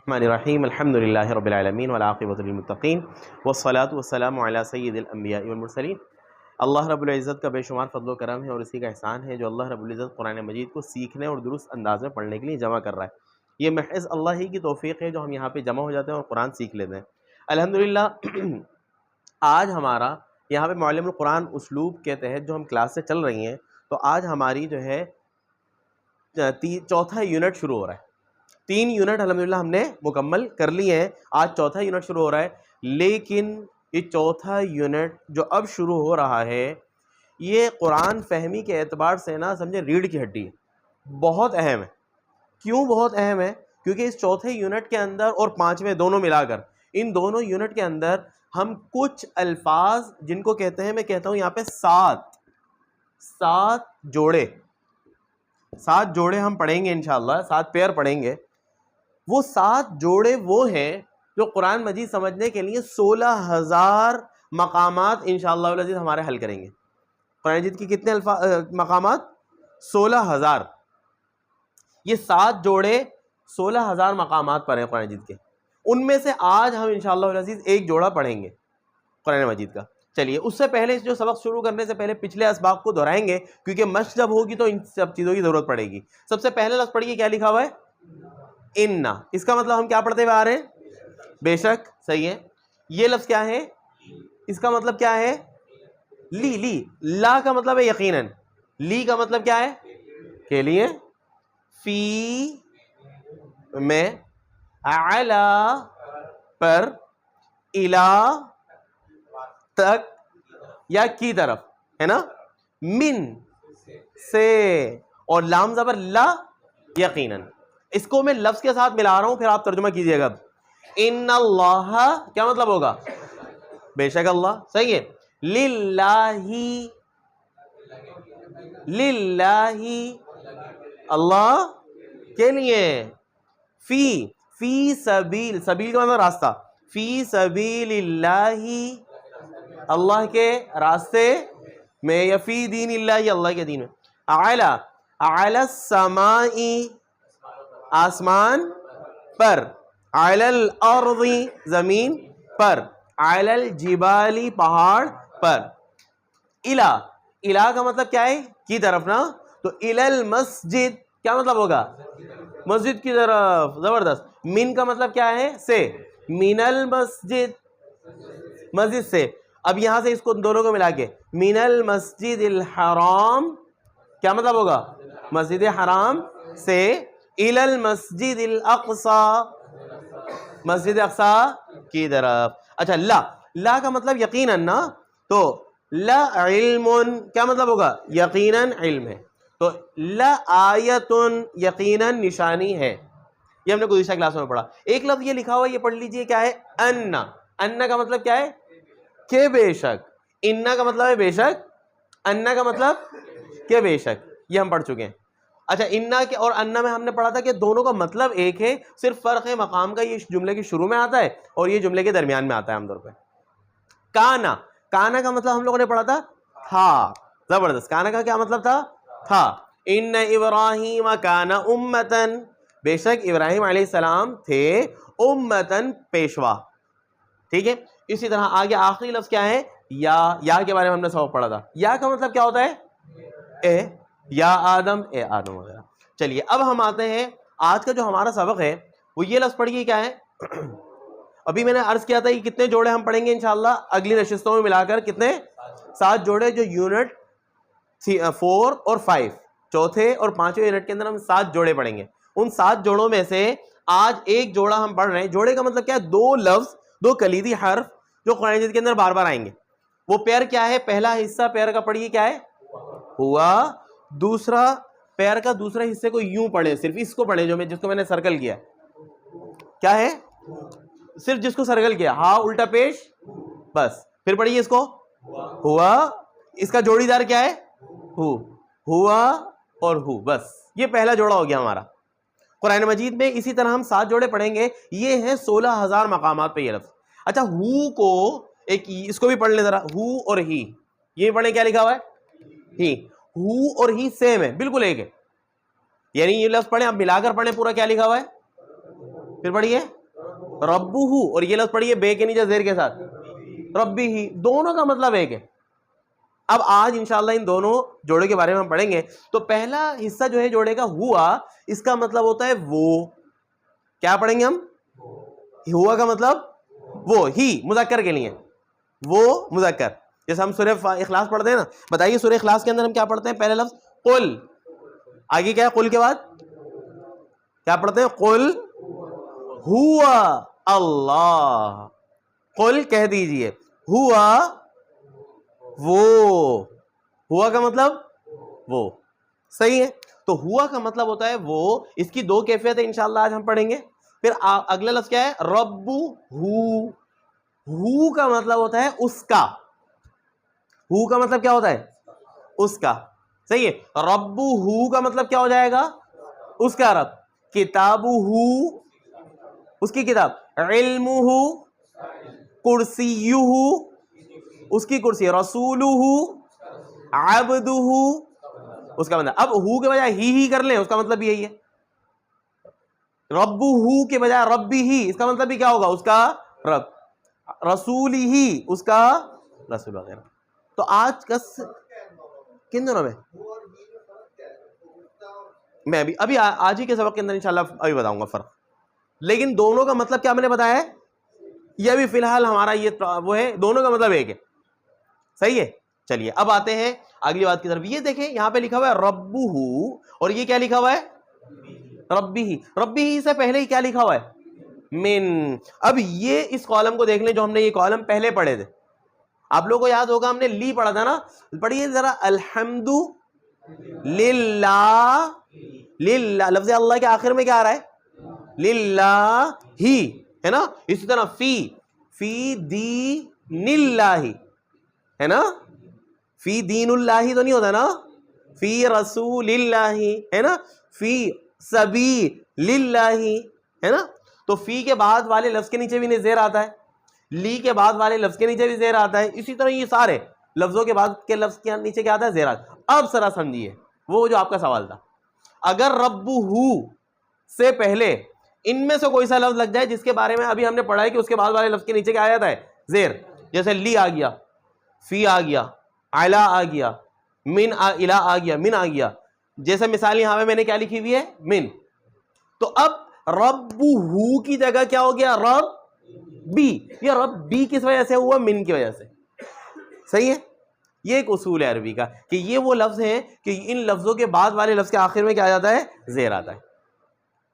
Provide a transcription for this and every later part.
الرحمن الرحیم الحمد للہ رب العالمین والعاقبۃ للمتقین والصلاة والسلام علی سید الانبیاء والمرسلین۔ اللہ رب العزت کا بے شمار فضل و کرم ہے اور اسی کا احسان ہے جو اللہ رب العزت قرآن مجید کو سیکھنے اور درست انداز میں پڑھنے کے لیے جمع کر رہا ہے۔ یہ محض اللہ ہی کی توفیق ہے جو ہم یہاں پہ جمع ہو جاتے ہیں اور قرآن سیکھ لیتے ہیں الحمدللہ۔ آج ہمارا یہاں پہ معلم القرآن اسلوب کے تحت جو ہم کلاس سے چل رہی ہیں، تو آج ہماری جو ہے چوتھا یونٹ شروع ہو رہا ہے۔ 3 یونٹ الحمدللہ ہم نے مکمل کر لیے ہیں، آج چوتھا یونٹ شروع ہو رہا ہے۔ لیکن یہ چوتھا یونٹ جو اب شروع ہو رہا ہے یہ قرآن فہمی کے اعتبار سے نا سمجھے ریڑھ کی ہڈی ہے، بہت اہم ہے۔ کیوں بہت اہم ہے؟ کیونکہ اس چوتھے یونٹ کے اندر اور 5ویں دونوں ملا کر ان دونوں یونٹ کے اندر ہم کچھ الفاظ جن کو کہتے ہیں، میں کہتا ہوں یہاں پہ 7 جوڑے، 7 جوڑے ہم پڑھیں گے انشاءاللہ، 7 پیئر پڑھیں گے۔ وہ 7 جوڑے وہ ہیں جو قرآن مجید سمجھنے کے لیے 16,000 مقامات انشاءاللہ العزیز ہمارے حل کریں گے۔ قرآن مجید کی کتنے مقامات؟ 16,000۔ یہ 7 جوڑے 16,000 مقامات پر ہیں قرآن مجید کے۔ ان میں سے آج ہم انشاءاللہ العزیز ایک جوڑا پڑھیں گے قرآن مجید کا۔ چلیے اس سے پہلے جو سبق شروع کرنے سے پہلے پچھلے اسباق کو دہرائیں گے، کیونکہ مشق جب ہوگی تو ان سب چیزوں کی ضرورت پڑے گی۔ سب سے پہلے لفظ پڑھیے، کیا لکھا ہوا ہے؟ اِنَّ۔ اس کا مطلب ہم کیا پڑھتے ہوئے آ رہے ہیں؟ بے شک، صحیح ہے۔ یہ لفظ کیا ہے؟ اس کا مطلب کیا ہے؟ لی لا کا مطلب ہے یقیناً، لی کا مطلب کیا ہے؟ کے لیے، فی میں، علی پر، الی تک یا کی طرف، ہے نا، من سے، اور لام زبر لا یقیناً۔ اس کو میں لفظ کے ساتھ ملا رہا ہوں، پھر آپ ترجمہ کیجئے گا۔ ان اللہ کیا مطلب ہوگا؟ بے شک اللہ، صحیح ہے۔ للہ اللہ کے لیے، فی سبیل، سبیل کا مطلب راستہ، فی سبیل اللہ اللہ کے راستے میں، یا فی دین اللہ اللہ کے دین میں، علی السماء آسمان پر، علی الارض زمین پر، علی الجبال پہاڑ پر، الہ کا مطلب کیا ہے؟ کی طرف نا، تو الی المسجد کیا مطلب ہوگا؟ مسجد کی طرف، زبردست۔ من کا مطلب کیا ہے؟ سے، من المسجد، مسجد سے۔ اب یہاں سے اس کو دونوں کو ملا کے، من المسجد الحرام کیا مطلب ہوگا؟ مسجد حرام سے، الی المسجد الاقصی، مسجد اقصی کی طرف۔ اچھا، لا کا مطلب یقیناً نا، تو لا علم کیا مطلب ہوگا؟ یقیناً علم ہے، تو لا آیت یقیناً نشانی ہے۔ یہ ہم نے گزشتہ کلاس میں پڑھا۔ ایک لفظ یہ لکھا ہوا، یہ پڑھ لیجئے، کیا ہے؟ ان کا مطلب کیا ہے؟ کہ بے شک۔ ان کا مطلب ہے بے شک، ان کا مطلب کہ بے شک، یہ ہم پڑھ چکے ہیں۔ اچھا، انا کے اور انا میں ہم نے پڑھا تھا کہ دونوں کا مطلب ایک ہے، صرف فرق ہے مقام کا، یہ جملے کے شروع میں آتا ہے اور یہ جملے کے درمیان میں آتا ہے عام طور پہ۔ کانا کا مطلب ہم لوگوں نے پڑھا تھا تھا، زبردست۔ کانا کا کیا مطلب تھا؟ ان ابراہیم کان امتن، بے شک ابراہیم علیہ السلام تھے امتن، پیشوا، ٹھیک ہے۔ اسی طرح آگے آخری لفظ کیا ہے؟ یا کے بارے میں ہم نے سبق پڑھا تھا۔ یا کا مطلب کیا ہوتا ہے؟ اے، یا آدم، اے آدم وغیرہ۔ چلیے اب ہم آتے ہیں، آج کا جو ہمارا سبق ہے وہ یہ لفظ پڑھیے، کیا ہے؟ ابھی میں نے عرض کیا تھا کہ کتنے جوڑے ہم پڑھیں گے انشاءاللہ اگلی نشستوں میں ملا کر، کتنے؟ 7 جوڑے، جو یونٹ 4 اور 5، چوتھے اور 5ویں یونٹ کے اندر ہم 7 جوڑے پڑھیں گے۔ ان 7 جوڑوں میں سے آج ایک جوڑا ہم پڑھ رہے ہیں۔ جوڑے کا مطلب کیا ہے؟ 2 لفظ، 2 کلیدی حرف جو قرآن مجید کے اندر بار بار آئیں گے۔ وہ پیئر کیا ہے؟ پہلا حصہ پیئر کا پڑھیے، کیا ہے؟ ہوا۔ دوسرا پیئر کا دوسرے حصے کو یوں پڑھیں، صرف اس کو پڑھیں، جس کو میں نے سرکل کیا، کیا ہے؟ صرف جس کو سرکل کیا، ہا الٹا پیش، بس۔ پھر پڑھیے اس کو، ہوا، اس کا جوڑی دار کیا ہے؟ ہوا اور ہو، بس۔ یہ پہلا جوڑا ہو گیا ہمارا قرآن مجید میں۔ اسی طرح ہم 7 جوڑے پڑھیں گے، یہ ہیں 16,000 مقامات پہ یہ لفظ۔ اچھا، ہو کو ایک، اس کو بھی پڑھ لیں ذرا، ہو اور ہی، یہ پڑھیں، کیا لکھا ہوا ہے؟ ہی۔ ہو اور ہی سیم ہے، بالکل ایک ہے، یعنی یہ لفظ پڑھیں، اب ملا کر پڑھیں پورا، کیا لکھا ہوا ہے؟ پھر پڑھیے ربہ، اور یہ لفظ پڑھیے بے کے نیچے زیر کے ساتھ ربی ہی، دونوں کا مطلب ایک ہے. اب آج انشاءاللہ ان دونوں جوڑے کے بارے میں ہم پڑھیں گے. تو پہلا حصہ جو ہے جوڑے کا ہوا، اس کا مطلب ہوتا ہے وہ. کیا پڑھیں گے ہم؟ ہوا کا مطلب وہ، ہی مذکر کے لیے، وہ مذکر. جیسے ہم سورہ اخلاص پڑھتے ہیں نا، بتائیے سورہ اخلاص کے اندر ہم کیا پڑھتے ہیں؟ پہلے لفظ قل، آگے کیا ہے؟ قل کے بعد کیا پڑھتے ہیں؟ قل ہوا اللہ. قل کہہ دیجئے، ہوا وہ، ہوا کا مطلب وہ. صحیح ہے. تو ہوا کا مطلب ہوتا ہے وہ. اس کی دو کیفیت ہے انشاءاللہ آج ہم پڑھیں گے. پھر اگلا لفظ کیا ہے؟ رب ہو کا مطلب ہوتا ہے اس کا. ہو کا مطلب کیا ہوتا ہے؟ اس کا. صحیح ہے. رب ہو کا مطلب کیا ہو جائے گا؟ اس کا رب. کتاب ہو، اس کی کتاب. علم ہو، کرسی ہو، اس کی کرسی. رسول ہو، عبد ہو، اس کا مطلب. اب ہو کے بجائے ہی کر لیں، اس کا مطلب بھی یہی ہے. رب ہو کے بجائے ربی ہی، اس کا مطلب بھی کیا ہوگا؟ اس کا رب. رسول ہی، اس کا رسول وغیرہ. تو آج کن دونوں میں ابھی آج ہی کے سبق کے اندر انشاءاللہ ابھی بتاؤں گا فرق. لیکن دونوں کا مطلب کیا میں نے بتایا ہے؟ یہ ابھی فی الحال ہمارا یہ وہ ہے، دونوں کا مطلب ایک ہے. صحیح ہے. چلیے اب آتے ہیں اگلی بات کی طرف. یہ دیکھیں یہاں پہ لکھا ہوا ہے ربہ، اور یہ کیا لکھا ہوا ہے؟ ربی ہی. ربی ہی سے پہلے ہی کیا لکھا ہوا ہے؟ من. اب یہ اس کالم کو دیکھ لیں جو ہم نے یہ کالم پہلے پڑھے تھے. آپ لوگوں کو یاد ہوگا ہم نے لی پڑھا تھا نا. پڑھیے ذرا. الحمد للہ، للہ لفظ اللہ کے آخر میں کیا آ رہا ہے؟ للہ ہی، ہے نا. اسی طرح فی دین اللہ، ہے نا. فی دین اللہ تو نہیں ہوتا نا. فی رسول اللہ، ہے نا. فی سبیل اللہ، ہے نا. تو فی کے بعد والے لفظ کے نیچے بھی زیر آتا ہے، لی کے بعد والے لفظ کے نیچے بھی زیر آتا ہے. اسی طرح یہ سارے لفظوں کے بعد کے لفظ کے نیچے کیا آتا ہے؟ زیر آتا ہے. اب ذرا سمجھیے وہ جو آپ کا سوال تھا. اگر ربہ سے پہلے ان میں سے کوئی سا لفظ لگ جائے جس کے بارے میں ابھی ہم نے پڑھا ہے کہ اس کے بعد والے لفظ کے نیچے کیا آ جاتا ہے؟ زیر. جیسے لی آ گیا، فی آ گیا، اعلیٰ آ گیا، من الہ آ گیا، من آ گیا. جیسے مثال یہاں پہ میں نے کیا لکھی ہوئی ہے؟ من. تو اب ربہ کی جگہ کیا ہو گیا؟ رب بی. یہ رب بی کس وجہ سے ہوا؟ من کی وجہ سے. صحیح ہے. یہ ایک اصول ہے عربی کا کہ یہ وہ لفظ ہیں کہ ان لفظوں کے بعد والے لفظ کے آخر میں کیا جاتا ہے؟ زیر آتا ہے.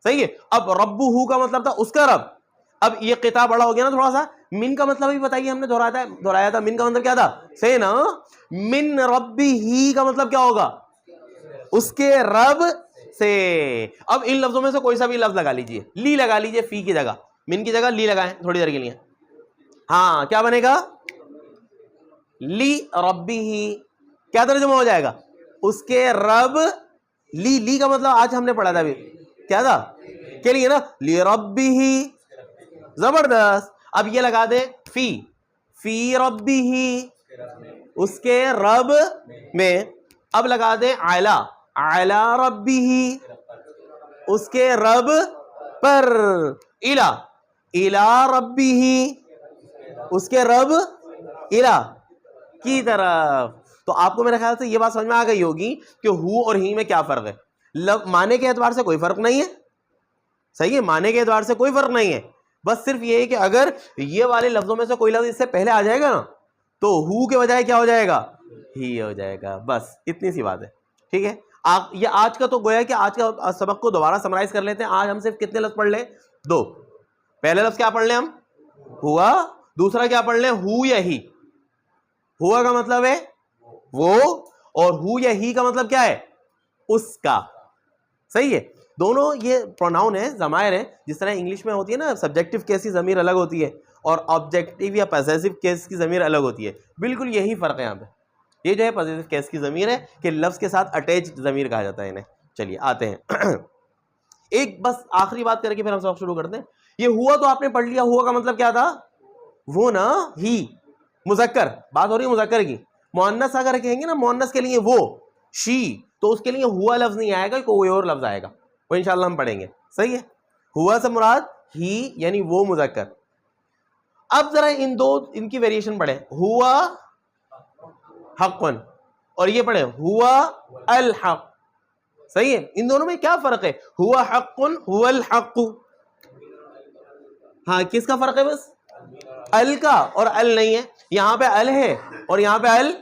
صحیح ہے. اب ربہ کا مطلب تھا اس کا رب. اب یہ قطع بڑا ہو گیا نا تھوڑا سا. من کا مطلب بھی بتائیے، ہم نے دہرایا تھا. من کا مطلب کیا تھا؟ صحیح نا. من ربی ہی کا مطلب کیا ہوگا؟ اس کے رب سے. اب ان لفظوں میں سے کوئی سا بھی لفظ لگا لیجئے. لی لگا لیجئے فی کی جگہ، من کی جگہ لی لگائیں تھوڑی دیر کے لیے. ہاں کیا بنے گا؟ لی ربی ہی. کیا ترجمہ ہو جائے گا؟ اس کے رب. لی کا مطلب آج ہم نے پڑھا تھا ابھی کیا تھا؟ کے لیے نا. لی ربی ہی. زبردست. اب یہ لگا دے فی ربی ہی، اس کے رب میں. اب لگا دے اعلی ربی ہی، اس کے رب پر. الی ربی ہی، اس کے رب الی کی طرف. تو آپ کو میرے خیال سے یہ بات سمجھ میں آ گئی ہوگی کہ ہو اور ہی میں کیا فرق ہے. معنی کے اعتبار سے کوئی فرق نہیں ہے. صحیح ہے. معنی کے اعتبار سے کوئی فرق نہیں ہے. بس صرف یہ ہے کہ اگر یہ والے لفظوں میں سے کوئی لفظ اس سے پہلے آ جائے گا نا تو ہو کے بجائے کیا ہو جائے گا؟ ہی ہو جائے گا. بس اتنی سی بات ہے. ٹھیک ہے. یہ آج کا تو گویا کہ آج کا سبق کو دوبارہ سمرائز کر لیتے ہیں. آج ہم صرف کتنے لفظ پڑھ لیں؟ 2. پہلے لفظ کیا پڑھ لیں ہم؟ ہوا. دوسرا کیا پڑھ لیں؟ ہو یا ہی. ہوا کا مطلب ہے وہ، اور ہو یا ہی کا مطلب کیا ہے؟ اس کا. صحیح ہے. دونوں یہ پروناؤن ہیں، ضمائر ہیں. جس طرح انگلش میں ہوتی ہے نا سبجیکٹو کیس کی ضمیر الگ ہوتی ہے اور آبجیکٹیو یا پوزیسو کیس کی ضمیر الگ ہوتی ہے. بالکل یہی فرق ہے یہاں پہ. یہ جو ہے پوزیسو کیس کی ضمیر ہے کہ لفظ کے ساتھ اٹیچ ضمیر کہا جاتا ہے انہیں. چلیے آتے ہیں ایک بس آخری بات کر کے پھر ہم سبق شروع کرتے ہیں. یہ ہوا تو آپ نے پڑھ لیا. ہوا کا مطلب کیا تھا؟ وہ نا. ہی مذکر. بات ہو رہی ہے مذکر کی. مؤنث اگر کہیں گے نا مؤنث کے لیے وہ شی، تو اس کے لیے ہوا لفظ نہیں آئے گا، کوئی اور لفظ آئے گا. وہ انشاءاللہ ہم پڑھیں گے. صحیح ہے. ہوا سے مراد ہی یعنی وہ مذکر. اب ذرا ان کی ویریشن پڑھے, ہوا حقن اور یہ پڑھے ہوا الحق. صحیح ہے, ان دونوں میں کیا فرق ہے؟ ہوا حقن ہوا الحق. ہاں کس کا فرق ہے؟ بس ال کا, اور ال نہیں ہے. یہاں پہ ال ہے اور یہاں پہ ال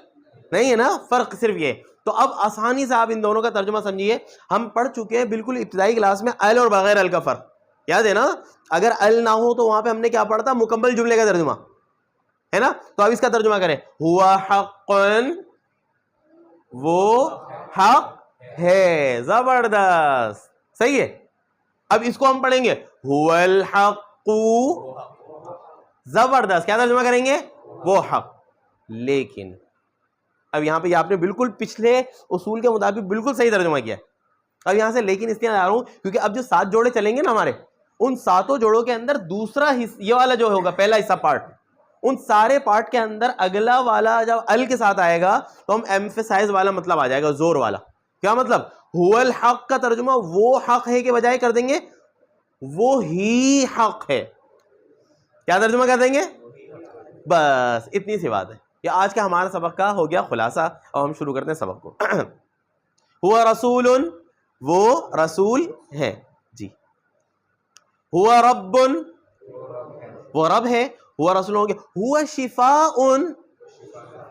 نہیں ہے نا, فرق صرف یہ. تو اب آسانی سے آپ ان دونوں کا ترجمہ سمجھیے. ہم پڑھ چکے ہیں بالکل ابتدائی کلاس میں ال اور بغیر ال کا فرق, یاد ہے نا؟ اگر ال نہ ہو تو وہاں پہ ہم نے کیا پڑھا تھا؟ مکمل جملے کا ترجمہ, ہے نا؟ تو اب اس کا ترجمہ کریں, ہوا حقن وہ حق ہے. زبردست, صحیح ہے. اب اس کو ہم پڑھیں گے ہوا الحق. زبردست. کیا ترجمہ کریں گے؟ وہ حق. لیکن اب یہاں پہ آپ نے بالکل پچھلے اصول کے مطابق بالکل صحیح ترجمہ کیا. اب یہاں سے لیکن اس لیے آ رہا ہوں کیونکہ اب جو 7 جوڑے چلیں گے نا ہمارے, ان 7 جوڑوں کے اندر دوسرا یہ والا جو ہوگا پہلا حصہ پارٹ, ان سارے پارٹ کے اندر اگلا والا جب ال کے ساتھ آئے گا تو ہم ایمفیسائز والا مطلب آ جائے گا, زور والا. کیا مطلب؟ ہوا الحق کا ترجمہ وہ حق ہے کے بجائے کر دیں گے وہ ہی حق ہے. کیا ترجمہ کر دیں گے؟ بس اتنی سی بات ہے. یہ آج کا ہمارا سبق کا ہو گیا خلاصہ. اب ہم شروع کرتے ہیں سبق کو. ہوا رسول, وہ رسول ہے. جی. ہوا رب, وہ رب ہے. ہوا رسول ہوں گے. ہوا شفاء,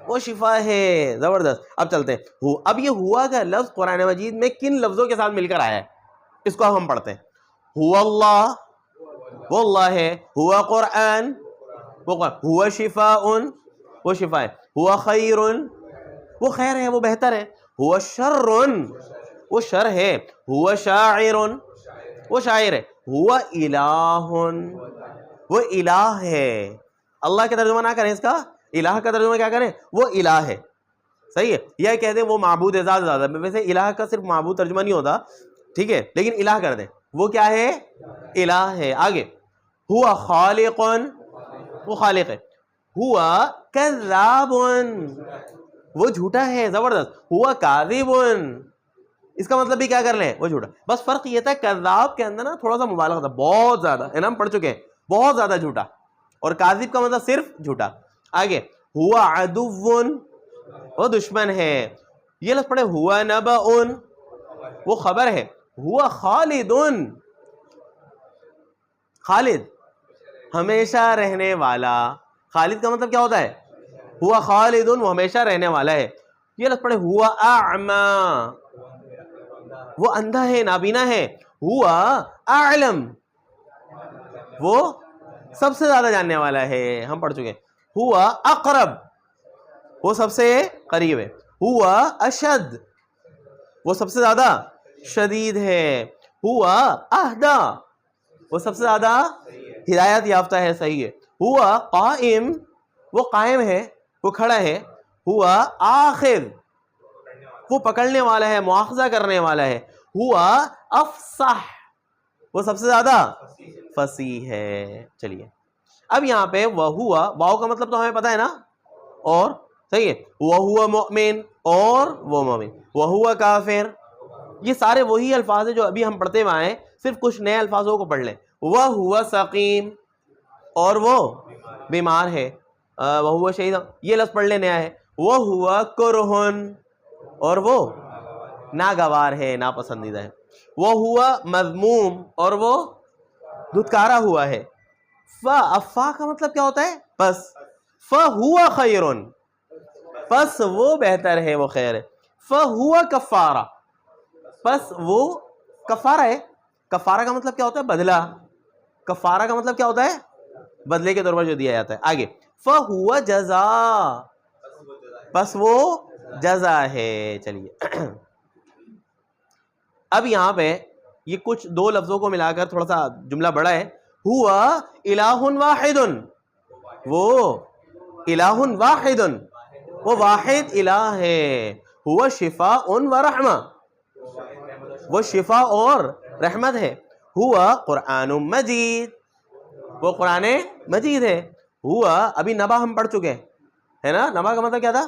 وہ شفا ہے. زبردست. اب چلتے ہیں. اب یہ ہوا کا لفظ قرآن مجید میں کن لفظوں کے ساتھ مل کر آیا ہے, اس کو اب ہم پڑھتے ہیں. ہوا اللہ, وہ اللہ ہے. ہوا قرآن, وہ قرآن. ہوا شفاء, وہ شفا ہے. ہوا خیر, وہ خیر ہے, وہ بہتر ہے. ہوا شر, وہ شر ہے. ہوا شاعر, وہ شاعر ہے. ہوا الہ, وہ الہ ہے. اللہ کا ترجمہ نہ کریں اس کا, الہ کا ترجمہ کیا کریں؟ وہ الہ ہے. صحیح ہے. یہ کہتے ہیں وہ معبود ہے زیادہ زیادہ. ویسے الہ کا صرف معبود ترجمہ نہیں ہوتا, ٹھیک ہے, لیکن الہ کر دیں. وہ کیا ہے؟ الہ ہے. آگے. ہوا خالق, وہ خالق ہے. ہوا کذاب, وہ جھوٹا ہے. زبردست. ہوا کاذب, اس کا مطلب بھی کیا کر لیں؟ وہ جھوٹا. بس فرق یہ تھا کذاب کے اندر نا تھوڑا سا مبالغہ تھا, بہت زیادہ ہے نا, ہم پڑھ چکے ہیں, بہت زیادہ جھوٹا. اور کاذب کا مطلب صرف جھوٹا. آگے. ہوا عدو, وہ دشمن ہے. یہ لفظ پڑھے ہوا نبأ, وہ خبر ہے. ہوا خالد, خالد ہمیشہ رہنے والا. خالد کا مطلب کیا ہوتا ہے؟ ہوا خالد, وہ ہمیشہ رہنے والا ہے. یہ لفظ پڑھے ہوا اعمی, وہ اندھا ہے, نابینا ہے. ہوا اعلم, وہ سب سے زیادہ جاننے والا ہے. ہم پڑھ چکے. ہوا اقرب, وہ سب سے قریب ہے. ہوا اشد, وہ سب سے زیادہ شدید ہے. ہوا اہدا, وہ سب سے زیادہ ہدایت یافتہ ہے. صحیح ہے. ہوا قائم, وہ قائم ہے, وہ کھڑا ہے. ہوا آخر, وہ پکڑنے والا ہے, مواخذہ کرنے والا ہے. ہوا افصح, وہ سب سے زیادہ فصیح ہے. چلیے اب یہاں پہ وہوا, واو کا مطلب تو ہمیں پتہ ہے نا, اور صحیح ہے. وہوا مؤمن, اور وہ مومن. وہوا کافر, یہ سارے وہی الفاظ ہیں جو ابھی ہم پڑھتے ہوئے آئے, صرف کچھ نئے الفاظوں کو پڑھ لیں. وہوا سقیم, اور وہ بیمار ہے. وہوا شہید, یہ لفظ پڑھ لیں نیا ہے. وہوا کرہن, اور وہ ناگوار ہے, ناپسندیدہ ہے. وہوا مذموم, اور وہ دھتکارا ہوا ہے. فا کا مطلب کیا ہوتا ہے؟ پس. فہوا خیرن, پس وہ بہتر ہے, وہ خیر ہے. فہوا کفارہ, پس وہ کفارہ ہے. کفارہ کا مطلب کیا ہوتا ہے؟ بدلہ. کفارہ کا مطلب کیا ہوتا ہے؟ بدلے کے طور پر جو دیا جاتا ہے. آگے. فہوا جزا, پس وہ جزا ہے. چلیے اب یہاں پہ یہ کچھ دو لفظوں کو ملا کر تھوڑا سا جملہ بڑا ہے. ہوا الہ واحد, وہ الہ واحد, وہ واحد الہ ہے. ہوا شفاء و رحمہ, وہ شفا اور رحمت ہے. ہوا قرآن مجید, وہ قرآن مجید ہے. ہوا, ابھی نبا ہم پڑھ چکے ہیں نا, نبا کا مطلب کیا تھا؟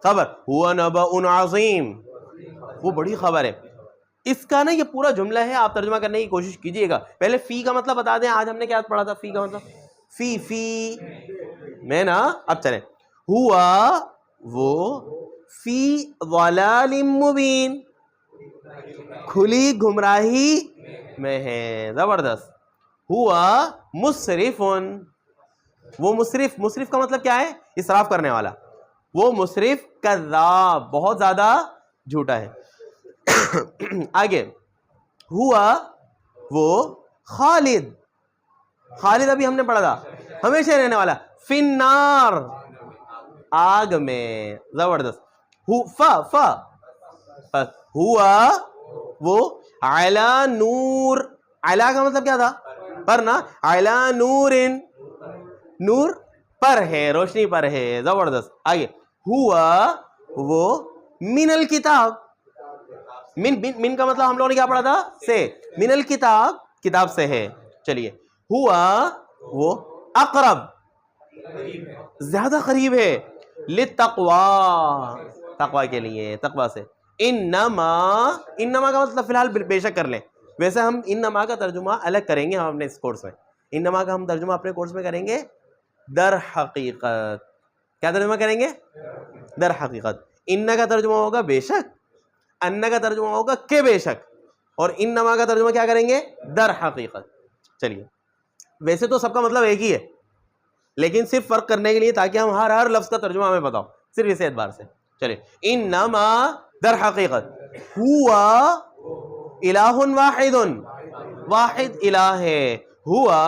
خبر. ہوا نبأ عظیم, وہ بڑی خبر ہے. اس کا نا یہ پورا جملہ ہے, آپ ترجمہ کرنے کی کوشش کیجئے گا. پہلے فی کا مطلب بتا دیں, آج ہم نے کیا پڑھا تھا فی کا مطلب, فی میں نا. اب چلیں, ہوا وہ فی ضلال مبین, کھلی گمراہی میں ہے. زبردست. ہوا مسرف, وہ مصرف, مصرف کا مطلب کیا ہے, اسراف کرنے والا. وہ مصرف کذاب, بہت زیادہ جھوٹا ہے. آگے, ہوا وہ خالد, خالد ابھی ہم نے پڑھا تھا, ہمیشہ رہنے والا. فی النار, آگ میں. زبردست. ہوا وہ علی نور, علی کا مطلب کیا تھا, پر نا. علی نور, نور پر ہے, روشنی پر ہے. زبردست. آگے, ہوا وہ من الکتاب, من کا مطلب ہم لوگوں نے کیا پڑھا تھا, سے. من الکتاب, کتاب سے ہے. چلیے, ہوا وہ اقرب, زیادہ قریب ہے. للتقوی, تقوی کے لیے, تقوی سے. انما, انما کا مطلب فی الحال بے شک کر لیں. ویسے ہم انما کا ترجمہ الگ کریں گے ہم اپنے اس کورس میں. انما کا ہم ترجمہ اپنے کورس میں کریں گے در حقیقت. کیا ترجمہ کریں گے, در حقیقت. ان کا ترجمہ ہوگا بے شک, ان کا ترجمہ ہوگا کہ بے شک, اور انما کا ترجمہ کیا کریں گے, در حقیقت. چلیے, ویسے تو سب کا مطلب ایک ہی ہے, لیکن صرف فرق کرنے کے لیے تاکہ ہم ہر لفظ کا ترجمہ ہمیں بتاؤ, صرف اس اعتبار سے. چلیے, انما در حقیقت, ہوا الہ واحد, واحد الہ ہے. ہوا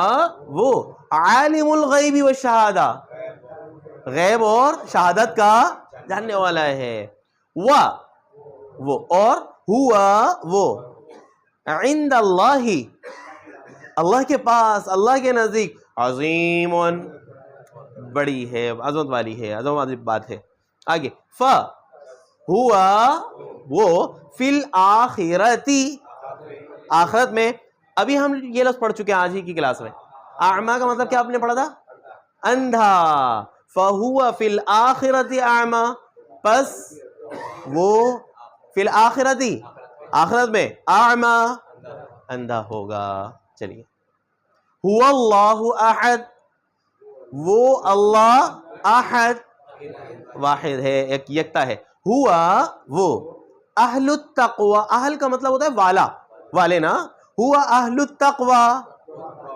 وہ عالم الغیب والشہادہ, غیب اور شہادت کا جاننے والا ہے. وہ اور ہوا وہ عند اللہ, اللہ کے پاس, اللہ کے نزدیک. عظیم, بڑی ہے, عظمت والی ہے, عظمت والی بات ہے. آگے, ہوا وہ فی الآخرتی, آخرت میں. ابھی ہم یہ لفظ پڑھ چکے ہیں آج ہی کی کلاس میں. اعمیٰ کا مطلب کیا آپ نے پڑھا تھا, اندھا. فہو فی الآخرتی اعمیٰ, پس وہ فی الآخرتی, آخرت میں, اعمیٰ, اندھا ہوگا. چلیے, ہوا اللہ احد, وہ اللہ احد, واحد ہے, ایک یکتا ہے. ہوا وہ اہل التقوی, اہل کا مطلب ہوتا ہے والا, والے نا. ہوا اہل التقوی,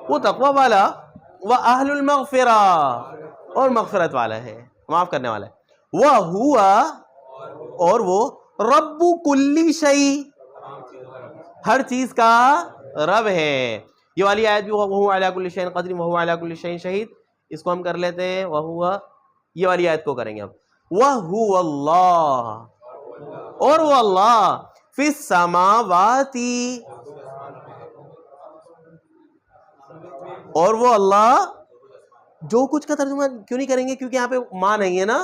وہ تقوی والا. واہل المغفرہ, اور مغفرت والا ہے, معاف کرنے والا ہے. وہوا, اور وہ رب کل شیء, ہر چیز کا رب ہے. یہ والی آیت بھی وہو علی کل شیء قدیر وہو علی کل شیء شہید, اس کو ہم کر لیتے ہیں. وہوا, یہ والی آیت کو کریں گے اب. وہو اللہ, اور وہ اللہ. فی السماوات, اور وہ اللہ. جو کچھ کا ترجمہ کیوں نہیں کریں گے, کیونکہ یہاں پہ ماں نہیں ہے نا.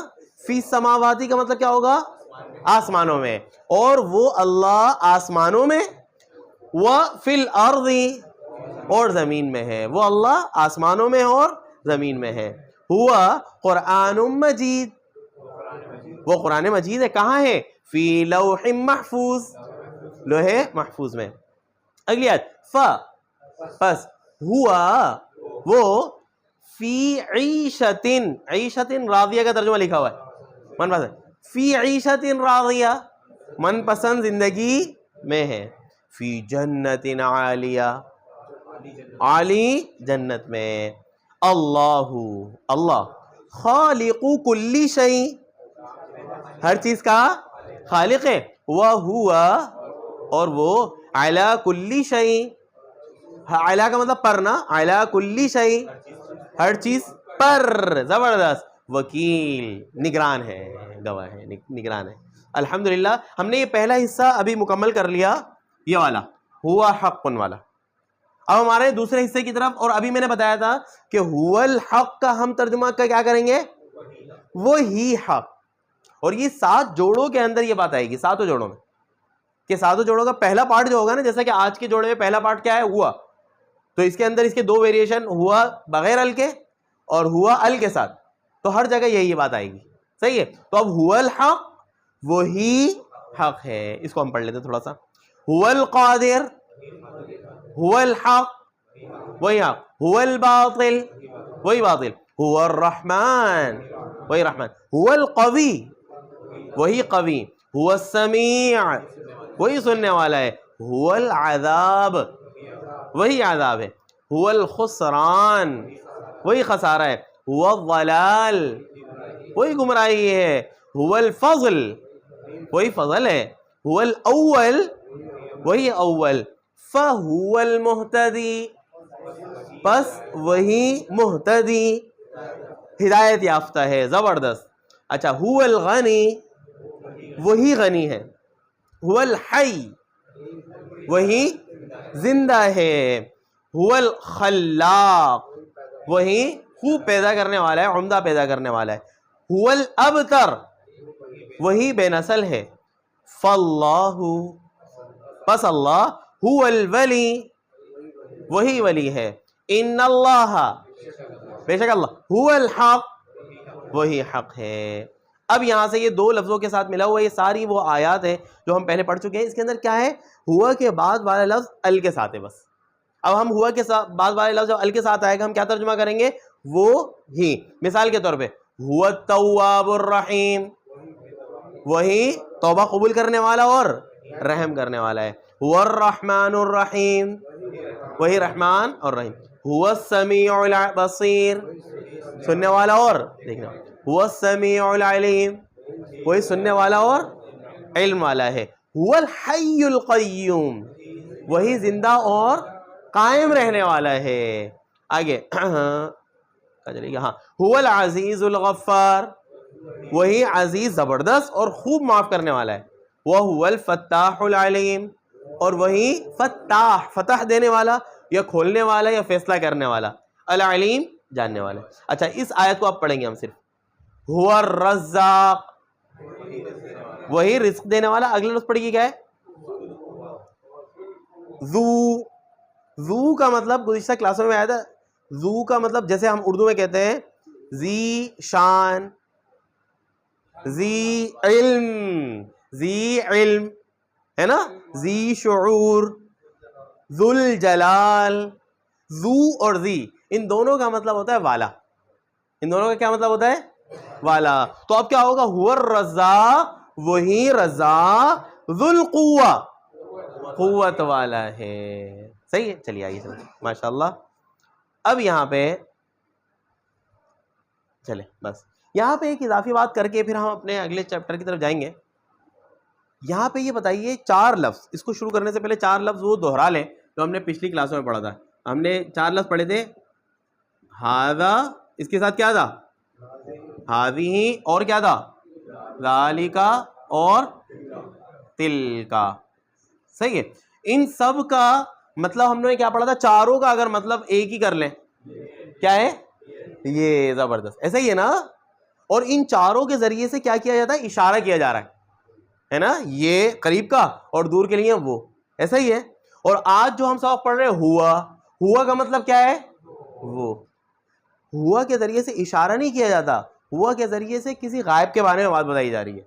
فی السماواتی کا مطلب کیا ہوگا, آسمانوں میں, اور وہ اللہ آسمانوں میں. وفی الارض, اور زمین میں ہے, وہ اللہ آسمانوں میں اور زمین میں ہے. ہوا قرآن مجید, وہ قرآن مجید ہے, کہاں ہے, فی لوح محفوظ, لوح محفوظ میں. اگلی آیت, پس ہوا وہ فی عیشت, عیشت راضیہ کا ترجمہ لکھا ہوا ہے, من پسند. فی عیشت راضیہ, من پسند زندگی میں ہے. فی جنت عالیہ, عالی جنت میں. اللہ, اللہ خالق کل شیء, ہر چیز کا خالق ہے. وہوا, اور وہ علی کل شیء, علی کا مطلب پر نا, علی کل شیء, ہر چیز پر. زبردست. وکیل, نگران ہے, گواہ ہے, نگران ہے. الحمدللہ ہم نے یہ پہلا حصہ ابھی مکمل کر لیا, یہ والا ہوا حق والا. اب ہمارے دوسرے حصے کی طرف, اور ابھی میں نے بتایا تھا کہ هو الحق کا ہم ترجمہ کا کیا کریں گے, وہی حق. اور یہ 7 جوڑوں کے اندر یہ بات آئے گی, 7 جوڑوں میں, کہ 7 جوڑوں کا پہلا پارٹ جو ہوگا نا, جیسا کہ آج کے جوڑے میں پہلا پارٹ کیا ہے, ہوا, تو اس کے اندر اس کے 2 ویریشن, ہوا بغیر ال کے اور ہوا ال کے ساتھ, تو ہر جگہ یہی بات آئے گی. صحیح ہے. تو اب هو الحق, وہی حق ہے. اس کو ہم پڑھ لیتے تھوڑا سا. هو القادر هو الحق وہی حق, هو الباطل وہی باطل, هو الرحمن وہی رحمان, هو القوی وہی قوی, هو السمیع وہی سننے والا ہے, هو العذاب وہی عذاب ہے, هو الخسران وہی خسارہ ہے, هو الضلال وہی گمراہی ہے, هو الفضل وہی فضل ہے, هو الاول وہی اول, فهو المہتدی پس وہی مہتدی ہدایت یافتہ ہے. زبردست. اچھا, هو الغنی وہی غنی ہے, هو الحی وہی زندہ ہے, هو الخلاق وہی خوب پیدا کرنے والا ہے, عمدہ پیدا کرنے والا ہے, هو الابتر وہی بے نسل ہے, فاللہ پس اللہ, هو الولی وہی ولی ہے, ان اللہ بے شک اللہ, هو الحق وہی حق ہے. اب یہاں سے یہ دو لفظوں کے ساتھ ملا ہوا یہ ساری وہ آیات ہیں جو ہم پہلے پڑھ چکے ہیں. اس کے اندر کیا ہے, ہوا کے بعد والا لفظ ال کے ساتھ ہے بس. اب ہم ہوا کے ساتھ بعد والے لفظ جب ال کے ساتھ آئے گا ہم کیا ترجمہ کریں گے, وہ ہی. مثال کے طور پہ هو التواب الرحیم وہی توبہ قبول کرنے والا اور رحم کرنے والا ہے, هو الرحمن الرحیم وہی رحمان اور رحیم, هو السمیع البصیر سننے والا اور دیکھنا, هو السمیع العلیم وہی سننے والا اور علم والا ہے, هو الحی القیوم وہی زندہ اور قائم رہنے والا ہے. آگے چلے گا, ہاں, هو العزیز الغفار وہی عزیز زبردست اور خوب معاف کرنے والا ہے, وهو الفتاح العلیم اور وہی فتاح فتح دینے والا یا کھولنے والا یا فیصلہ کرنے والا, العلیم جاننے والا. اچھا, اس آیت کو آپ پڑھیں گے ہم صرف, هو الرزاق وہی رزق دینے والا. اگلے لفظ پڑھیے کیا ہے, ذو. ذو کا مطلب گزشتہ کلاسوں میں آیا تھا, ذو کا مطلب جیسے ہم اردو میں کہتے ہیں ذی شان, ذی علم, ذی علم ہے نا, ذی شعور, ذو الجلال. ذو اور ذی ان دونوں کا مطلب ہوتا ہے والا, ان دونوں کا کیا مطلب ہوتا ہے, والا. تو اب کیا ہوگا, هو الرزاق وہی رزاق, ذو القوہ قوت والا ہے. صحیح ہے, چلیے آئیے ماشاء اللہ. اب یہاں پہ چلے بس یہاں پہ ایک اضافی بات کر کے پھر ہم اپنے اگلے چیپٹر کی طرف جائیں گے. یہاں پہ یہ بتائیے 4 لفظ, اس کو شروع کرنے سے پہلے 4 لفظ وہ دہرا لیں جو ہم نے پچھلی کلاسوں میں پڑھا تھا. ہم نے 4 لفظ پڑھے تھے, ہذا اس کے ساتھ کیا تھا, ہذہ اور کیا تھا, ذالک اور تلک. صحیح ہے, ان سب کا مطلب ہم نے کیا پڑھا تھا, چاروں کا اگر مطلب ایک ہی کر لیں کیا ہے, یہ زبردست ایسا ہی ہے نا. اور ان چاروں کے ذریعے سے کیا کیا جاتا ہے, اشارہ کیا جا رہا ہے نا, یہ قریب کا اور دور کے لیے وہ, ایسا ہی ہے. اور آج جو ہم سبق پڑھ رہے ہیں ہوا, ہوا کا مطلب کیا ہے, وہ. ہوا کے ذریعے سے اشارہ نہیں کیا جاتا, ہوا کے ذریعے سے کسی غائب کے بارے میں بات بتائی جا رہی ہے,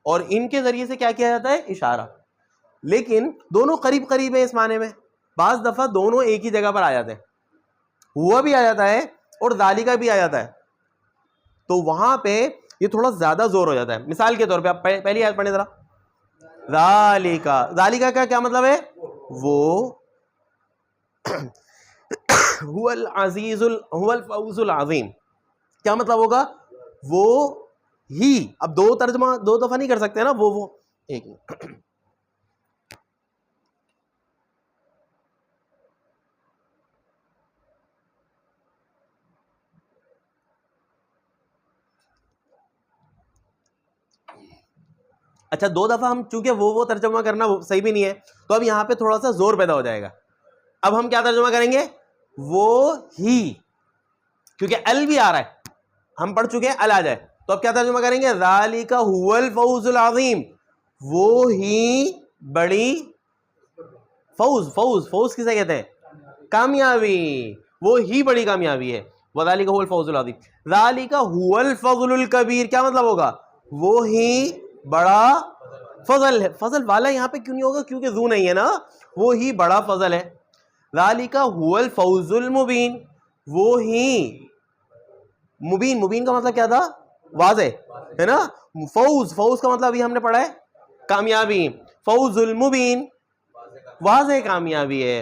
اور ان کے ذریعے سے کیا کیا جاتا ہے, اشارہ. لیکن دونوں قریب قریب ہیں اس معنی میں, بعض دفعہ دونوں ایک ہی جگہ پر آ جاتے ہیں, ہوا بھی آ جاتا ہے اور ذالکہ بھی آ جاتا ہے, تو وہاں پہ یہ تھوڑا زیادہ زور ہو جاتا ہے. مثال کے طور پہ آپ پہلی آیت پڑھیں ذرا, ذالکہ, ذالکہ کا کیا مطلب ہے, وہ. هو العزیز هو الفوز العظیم کیا مطلب ہوگا, وہ ہی. اب دو ترجمہ دو دفعہ نہیں کر سکتے نا, وہ ایک منٹ. اچھا, 2 دفعہ ہم چونکہ وہ ترجمہ کرنا صحیح بھی نہیں ہے, تو اب یہاں پہ تھوڑا سا زور پیدا ہو جائے گا. اب ہم کیا ترجمہ کریں گے, وہ ہی, کیونکہ ال بھی آ رہا ہے, ہم پڑھ چکے ہیں ال آ جائے, تو اب کیا ترجمہ کریں گے, ذالک هو الفوز العظیم, وہ ہی بڑی فوز. فوز فوز کسے کہتے ہیں, کامیابی, وہ ہی بڑی کامیابی ہے. وذالک هو الفوز العظیم, ذالک هو الفضل الکبیر کیا مطلب ہوگا, وہ ہی بڑا فضل ہے. فضل والا یہاں پہ کیوں نہیں ہوگا؟ کیونکہ ذو نہیں ہے نا, وہی بڑا فضل ہے. ذالک هو الفوز المبین, وہی مبین. مبین کا مطلب کیا تھا؟ واضح ہے نا. فوز, فوز کا مطلب ابھی ہم نے پڑھا ہے کامیابی. فوز المبین واضح کامیابی ہے.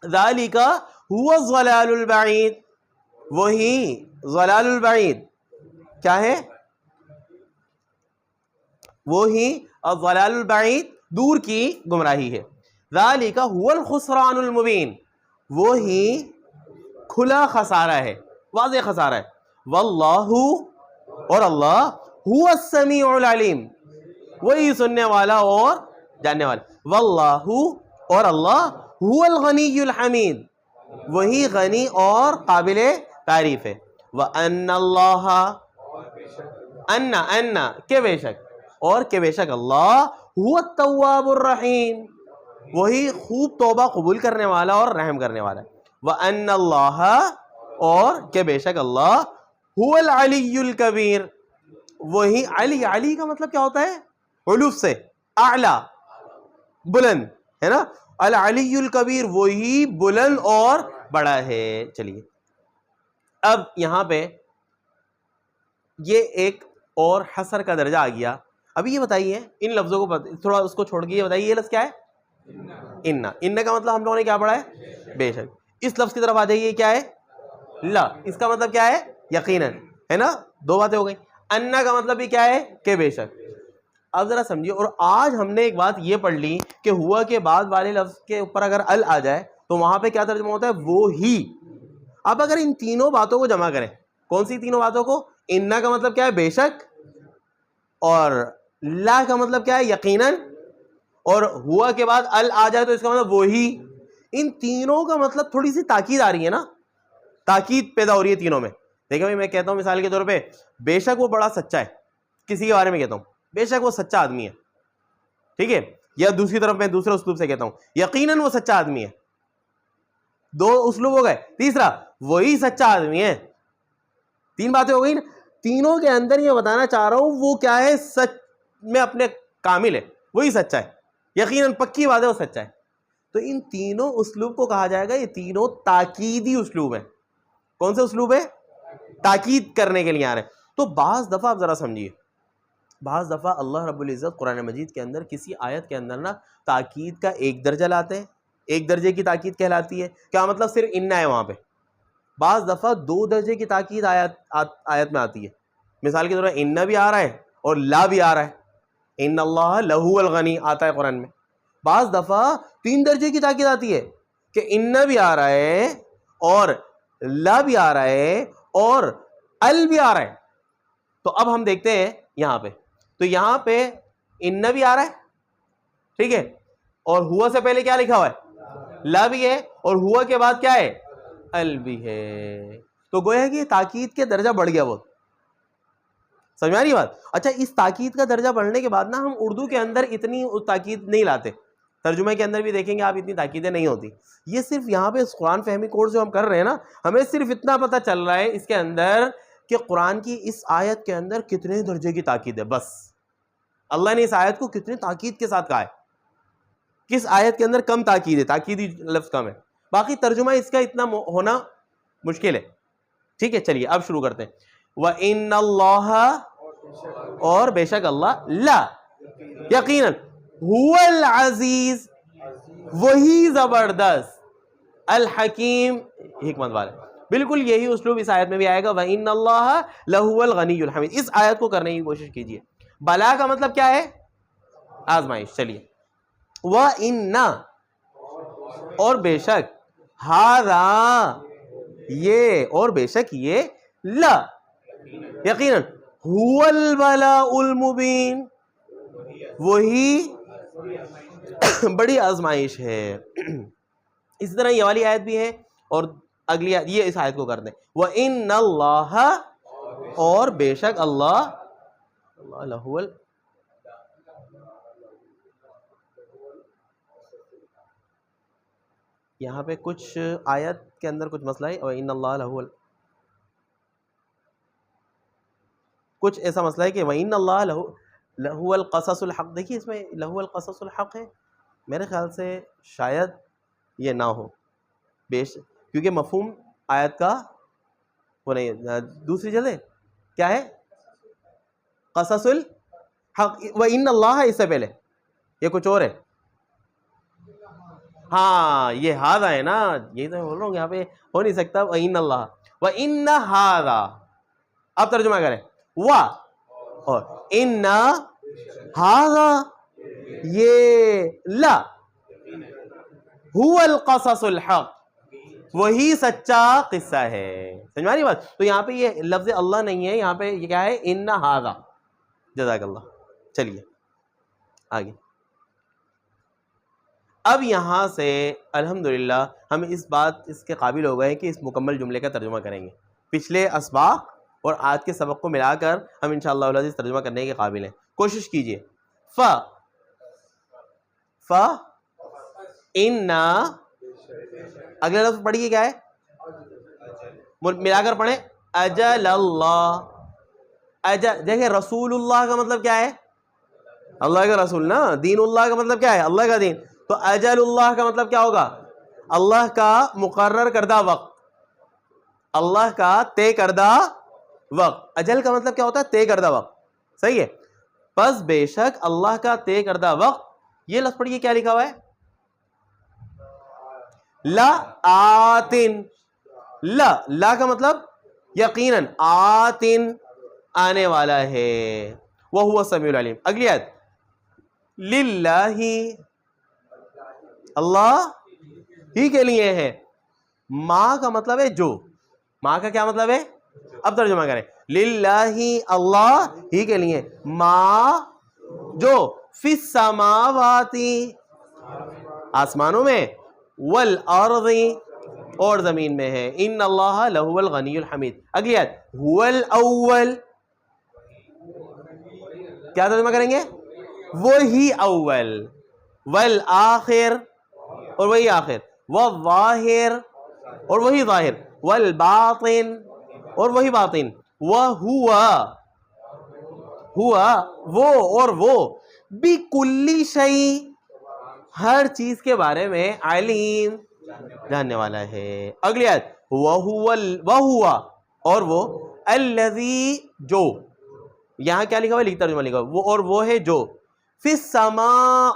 ذالک هو الضلال البعید, وہی ضلال البعید کیا ہے؟ وہی الضلال البعید دور کی گمراہی ہے. ذالک هو الخسران المبین, وہی کھلا خسارہ ہے, واضح خسارہ ہے. واللہ, اور اللہ, هو السمیع العلیم, وہی سننے والا اور جاننے والا. واللہ, اور اللہ, هو الغنی الحمید, وہی غنی اور قابل تعریف ہے. وَأَنَّ اللَّهَ, ان کہ بے شک, اور کہ بے شک اللہ, هو التواب الرحیم, وہی خوب توبہ قبول کرنے والا اور رحم کرنے والا ہے. وَأَنَّ اللَّهَ, اور کہ بے شک اللہ, هو العلی الکبیر, وہی علی. علی کا مطلب کیا ہوتا ہے؟ علو سے اعلی, بلند ہے نا. العلی الکبیر, وہی بلند اور بڑا ہے. چلیے اب یہاں پہ یہ ایک اور حصر کا درجہ آ گیا. ابھی یہ بتائیے ان لفظوں کو تھوڑا اس کو چھوڑ کے یہ بتائیے, یہ لفظ کیا ہے؟ ان. ان کا مطلب ہم لوگوں نے کیا پڑھا ہے؟ بے شک. اس لفظ کی طرف آ جائیے, کیا ہے؟ لا. اس کا مطلب کیا ہے؟ یقیناً, ہے نا. دو باتیں ہو گئی. ان کا مطلب بھی کیا ہے؟ کہ بے شک. اب ذرا سمجھیے, اور آج ہم نے ایک بات یہ پڑھ لی کہ ہوا کے بعد والے لفظ کے اوپر اگر ال آ جائے تو وہاں پہ کیا ترجمہ ہوتا ہے؟ وہ ہی. اب اگر ان تینوں باتوں کو جمع کریں, کون سی تینوں باتوں کو؟ ان کا مطلب کیا ہے؟ بے شک. اور لا کا مطلب کیا ہے؟ یقیناً. اور ہوا کے بعد ال آ جائے تو اس کا مطلب وہی. ان تینوں کا مطلب تھوڑی سی تاکید آ رہی ہے نا, تاکید پیدا ہو رہی ہے تینوں میں. دیکھیں بھائی, میں کہتا ہوں مثال کے طور پہ, بے شک وہ بڑا سچا ہے, کسی کے بارے میں کہتا ہوں بے شک وہ سچا آدمی ہے, ٹھیک ہے. یا دوسری طرف میں دوسرے اسلوب سے کہتا ہوں یقیناً وہ سچا آدمی ہے. دو اسلوب ہو گئے. تیسرا, وہی سچا آدمی ہے. تین باتیں ہو گئی نا. تینوں کے اندر یہ بتانا چاہ رہا ہوں وہ کیا ہے؟ سچ میں اپنے کامل ہے, وہی سچا ہے, یقیناً پکی بات ہے وہ سچا ہے. تو ان تینوں اسلوب کو کہا جائے گا, یہ تینوں تاکیدی اسلوب ہیں. کون سے اسلوب ہے؟ تاکید کرنے کے لیے آ رہے ہیں. تو بعض دفعہ آپ ذرا سمجھیے, بعض دفعہ اللہ رب العزت قرآن مجید کے اندر کسی آیت کے اندر نا تاکید کا ایک درجہ لاتے ہیں, ایک درجے کی تاکید کہلاتی ہے. کیا مطلب؟ صرف ان ہے وہاں پہ. بعض دفعہ دو درجے کی تاکید آیت میں آتی ہے. مثال کے طور پر ان بھی آ رہا ہے اور لا بھی آ رہا ہے. ان اللہ لہو الغنی آتا ہے قرآن میں. بعض دفعہ تین درجے کی تاکید آتی ہے کہ ان بھی آ رہا ہے اور لا بھی آ رہا ہے اور ال بھی آ رہا ہے. تو اب ہم دیکھتے ہیں یہاں پہ, تو یہاں پہ ان بھی آ رہا ہے, ٹھیک ہے, اور ہوا سے پہلے کیا لکھا ہوا ہے؟ لا بھی ہے, اور ہوا کے بعد کیا ہے؟ ال بھی ہے. تو گویا کہ تاکید کے درجہ بڑھ گیا بہت. سمجھ میں آ رہی بات؟ اچھا, اس تاکید کا درجہ بڑھنے کے بعد نا ہم اردو کے اندر اتنی تاکید نہیں لاتے. ترجمے کے اندر بھی دیکھیں گے آپ اتنی تاکیدیں نہیں ہوتی. یہ صرف یہاں پہ قرآن فہمی کورس جو ہم کر رہے ہیں نا, ہمیں صرف اتنا پتہ چل رہا ہے اس کے اندر کہ قرآن کی اس آیت کے اندر کتنے درجے کی تاکید ہے. بس اللہ نے اس آیت کو کتنے تاکید کے ساتھ کہا ہے, کس آیت کے اندر کم تاکید ہے, تاکیدی لفظ کم ہے. باقی ترجمہ اس کا اتنا ہونا مشکل ہے. ٹھیک ہے, چلیے اب شروع کرتے ہیں. وَإِنَّ اللَّهَ, اور بے شک اللہ, لا یقیناً, هُوَ العزیز, وہی زبردست, الحکیم, حکمت والا. بالکل یہی اسلوب اس آیت میں بھی آئے گا. وَإِنَّ اللَّهَ لَهُوَ الْغَنِيُّ الْحَمِيدُ. اس آیت کو کرنے کی کوشش کیجیے. بلا کا مطلب کیا ہے؟ آزمائش. چلیے, وَإِنَّ, اور بے شک, هَذَا, یہ, اور بے شک یہ, لا یقیناً, هُوَ الْبَلَاءُ الْمُبِينُ, وہی بڑی آزمائش ہے. اسی طرح یہ والی آیت بھی ہے, اور اگلی آیت, یہ اس آیت کو کر دیں. وَإِنَّ اللَّهَ, اور بے شک اللہ, لَهُوَ, یہاں پہ کچھ آیت کے اندر کچھ مسئلہ ہے. وَإِنَّ اللَّهَ لَهُوَ, کچھ ایسا مسئلہ ہے کہ وَإِنَّ اللَّهَ لَهُ, لہو القصص الحق، دیکھیے اس میں لہو القصص الحق ہے، میرے خیال سے شاید یہ نہ ہو، کیونکہ مفہوم آیت کا وہ نہیں. دوسری جگہ کیا ہے؟ قصص الحق وَإِنَّ اللَّهَ، اس سے پہلے یہ کچھ اور ہے. ہاں یہ ہاذا ہے نا، یہ تو بول رہا ہوں یہاں پہ ہو نہیں سکتا. وَإِنَّ اللَّهَ وَإِنَّ هَذَا، اب ترجمہ کریں. اور ان هذا، یہ لا هو القصص الحق، وہی سچا قصہ ہے. سمجھ میں آ رہی بات؟ تو یہاں پہ یہ لفظ اللہ نہیں ہے، یہاں پہ یہ کیا ہے؟ ان هذا. جزاک اللہ. چلیے آگے. اب یہاں سے الحمدللہ ہم اس کے قابل ہو گئے کہ اس مکمل جملے کا ترجمہ کریں گے. پچھلے اسباق اور آج کے سبق کو ملا کر ہم انشاءاللہ العزیز ترجمہ کرنے کے قابل ہیں. کوشش کیجئے. ان، اگلا لفظ پڑھیے کیا ہے؟ ملا کر پڑھیں. اجل اللہ. دیکھیں رسول اللہ کا مطلب کیا ہے؟ اللہ کا رسول نا. دین اللہ کا مطلب کیا ہے؟ اللہ کا دین. تو اجل اللہ کا مطلب کیا ہوگا؟ اللہ کا مقرر کردہ وقت، اللہ کا طے کردہ وقت. اجل کا مطلب کیا ہوتا ہے؟ طے کردہ وقت. صحیح ہے. پس بے شک اللہ کا طے کردہ وقت. یہ لفظ پڑھیے کیا لکھا ہوا ہے؟ لا آتن. لا کا مطلب یقیناً، آتن آنے والا ہے. وَهُوَ السَّمِيعُ الْعَلِيمُ. اگلی آیت. للہ، اللہ ہی کے لیے ہے. ما کا مطلب ہے جو. ما کا کیا مطلب ہے؟ اب ترجمہ کریں. للہ، اللہ ہی کے لیے. ما جو، فی السماوات آسمانوں میں، والارض اور زمین میں ہے. ان اللہ لہو الغنی الحمید. اگلی آیت. هو الاول، کیا ترجمہ کریں گے؟ وہی اول. والآخر، اور وہی آخر. والظاہر، اور وہی ظاہر. والباطن، اور وہی باطن. وہوا، وہ اور وہ. بکل شیء، ہر چیز کے بارے میں. علیم، جاننے والا ہے. اگلی آیت. وہوا، اور وہ. الذی، جو. یہاں کیا لکھا ہوا ہے؟ ترجمہ لکھا ہوا. وہ اور وہ ہے جو. فی السماء،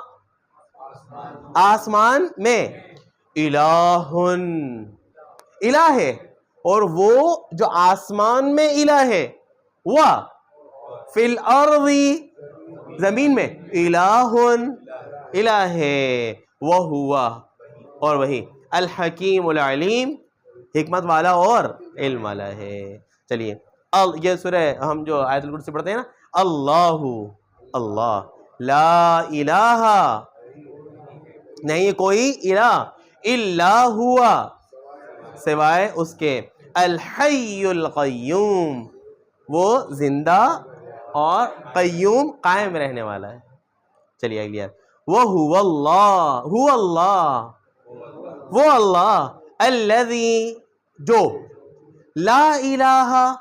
آسمان میں. الہ، الہ ہے. اور وہ جو آسمان میں الہ ہے. وہ فی الارض، زمین میں. الہ، الہ ہے. وہو، اور وہی. الحکیم العلیم، حکمت والا اور علم والا ہے. چلیے یہ سورہ ہم جو آیت الکرسی پڑھتے ہیں نا. اللہ، اللہ. لا الہ، نہیں کوئی الہ. الا ہوا، سوائے اس کے. الحی القیوم، وہ زندہ اور قیوم قائم رہنے والا ہے. چلیے اگلی آیت. وَهُوَ اللَّهُ، هو اللہ، وہ اللہ. الذی، جو. لا الہ،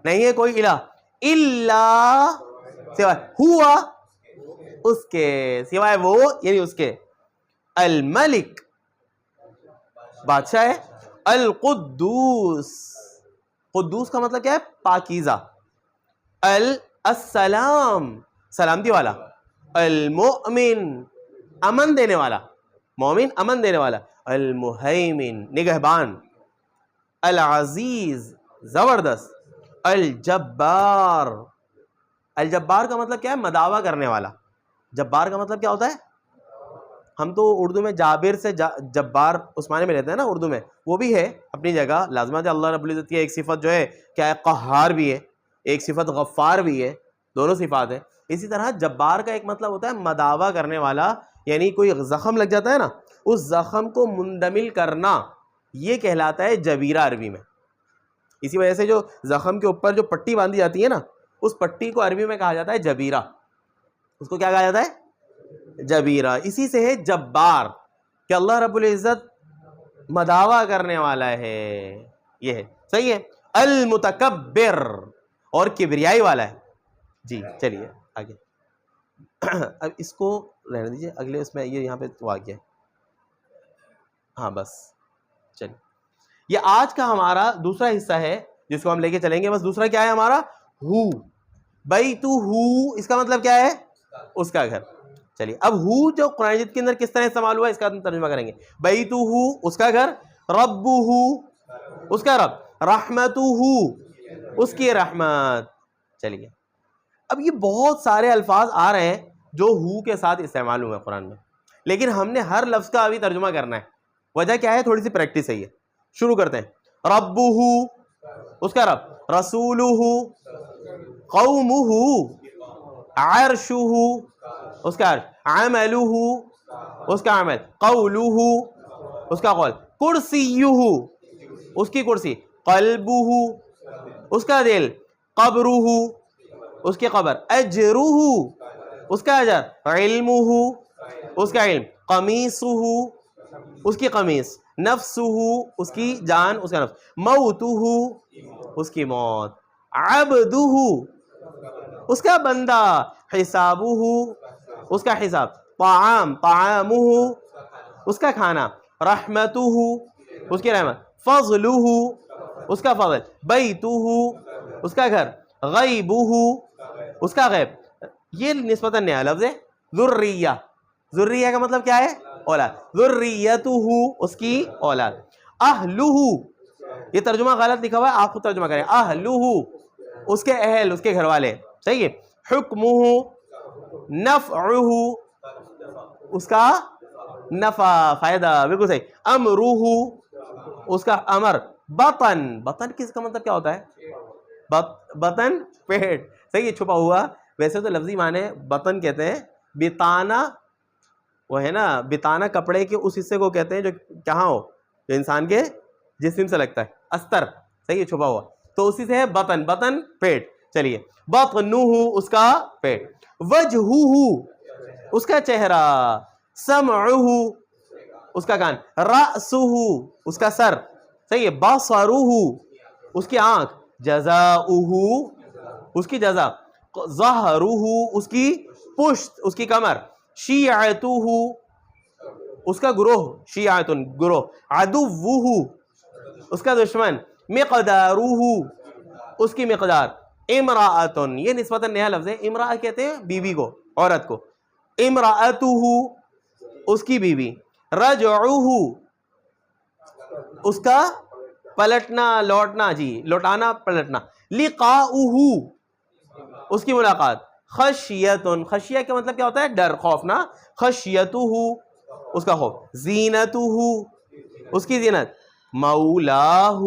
نہیں ہے کوئی الہ. الا، سوائے. ہوا، اس کے، سوائے وہ یعنی اس کے. الملک، بادشاہ ہے. القدوس، قدوس کا مطلب کیا ہے؟ پاکیزہ. السلام، سلامتی والا. المؤمن، امن دینے والا. مومن امن دینے والا. المہیمن، نگہبان. العزیز، زبردست. الجبار، الجبار کا مطلب کیا ہے؟ مداوا کرنے والا. جبار کا مطلب کیا ہوتا ہے؟ ہم تو اردو میں جابر سے جبار اس معنی میں لیتے ہیں نا اردو میں. وہ بھی ہے اپنی جگہ لازمات. اللہ رب العزت کی ایک صفت جو ہے کیا ہے؟ قہار بھی ہے. ایک صفت غفار بھی ہے. دونوں صفات ہیں. اسی طرح جبار کا ایک مطلب ہوتا ہے مداوا کرنے والا. یعنی کوئی زخم لگ جاتا ہے نا، اس زخم کو مندمل کرنا، یہ کہلاتا ہے جبیرہ عربی میں. اسی وجہ سے جو زخم کے اوپر جو پٹی باندھی جاتی ہے نا، اس پٹی کو عربی میں کہا جاتا ہے جبیرہ. اس کو کیا کہا جاتا ہے؟ جبیرہ. اسی سے ہے جبار، کہ اللہ رب العزت مداوا کرنے والا ہے. یہ ہے صحیح ہے. المتکبر، اور کبریائی والا ہے. جی چلیے آگے. اب اس کو رہنے دیجیے, اگلے اس میں یہ یہاں پہ تو آ گیا. ہاں بس چلیے, یہ آج کا ہمارا دوسرا حصہ ہے جس کو ہم لے کے چلیں گے. بس دوسرا کیا ہے ہمارا؟ ہو. بیتہ، اس کا مطلب کیا ہے؟ اس کا گھر. چلیے اب ہو جو قرآن مجید کے اندر کس طرح استعمال ہوا ہے اس کا ترجمہ کریں گے. بیتہ، اس کا گھر. ربہ، اس کا رب. رحمتہ، اس کی رحمت. چلیے اب یہ بہت سارے الفاظ آ رہے ہیں جو ہو کے ساتھ استعمال ہوئے ہیں قرآن میں, لیکن ہم نے ہر لفظ کا ابھی ترجمہ کرنا ہے. وجہ کیا ہے؟ تھوڑی سی پریکٹس ہے. یہ شروع کرتے ہیں. ربہ، اس کا رب. رسولہ، قومہ، عرشہ، اس کا عرش. عملہ، اس کا عمل. قولہ، اس کا قول. کرسیہ، اس کی کرسی. قلبہ، اس کا دل. قبرہ، اس کی قبر. اجرہ، اس کا اجر. علمہ، اس کا علم. قمیصہ، اس کی قمیص. نفسہ، اس کی جان, اس کا نفس. موتہ، اس کی موت. عبدہ، اس کا بندہ. حسابہ، اس کا حساب. طعامہ، اس کا کھانا. رحمتہ، اس کی رحمت. فضلہ، اس کا فضل. بیتہ، اس کا گھر. غیبہ، اس کا غیب. یہ نسبتاً نیا لفظ ہے. ذریہ، ذریہ کا مطلب کیا ہے؟ اولاد. ذریتہ، اس کی اولاد. اہلہ، یہ ترجمہ غلط لکھا ہوا ہے, آپ خود ترجمہ کریں. اہلہ، اس کے اہل, اس کے گھر والے. صحیح ہے. حکمہ، نفعہ، اس کا نفع, فائدہ. بالکل صحیح. امرہ، اس کا امر. بطن، بطن کس کا مطلب کیا ہوتا ہے؟ بطن پیٹ. صحیح ہے, چھپا ہوا. ویسے تو لفظی معنی بطن کہتے ہیں. بتانا وہ ہے نا, بتانا کپڑے کے اس حصے کو کہتے ہیں جو کہاں ہو, جو انسان کے جسم سے لگتا ہے. استر. صحیح ہے, چھپا ہوا. تو اسی سے ہے بطن. بطن پیٹ. چلیے. بطنہ، اس کا پیٹ. وجہہ، اس کا چہرہ. سمعہ، اس کا کان. رأسہ، اس کا سر. صحیح ہے. بصرہ، اس کی آنکھ. جزاؤہ، اس کی جزا. ظہرہ، اس کی پشت, اس کی کمر. شیعتہ، اس کا گروہ. شیعتن، گروہ. عدوہ، اس کا دشمن. مقدارہ، اس کی مقدار. امرأتن، یہ نسبتاً نیا لفظ ہے. امرأہ کہتے ہیں بیوی کو, عورت کو. امرأتہ، اس کی بیوی. رجعہ، اس کا پلٹنا, لوٹنا. جی, لوٹانا, پلٹنا. لقاؤہ، اس کی ملاقات. خشیتن، خشیہ کا مطلب کیا ہوتا ہے؟ ڈر, خوف نا. خشیتہ، اس کا خوف. زینتہ، اس کی زینت. مولاہ،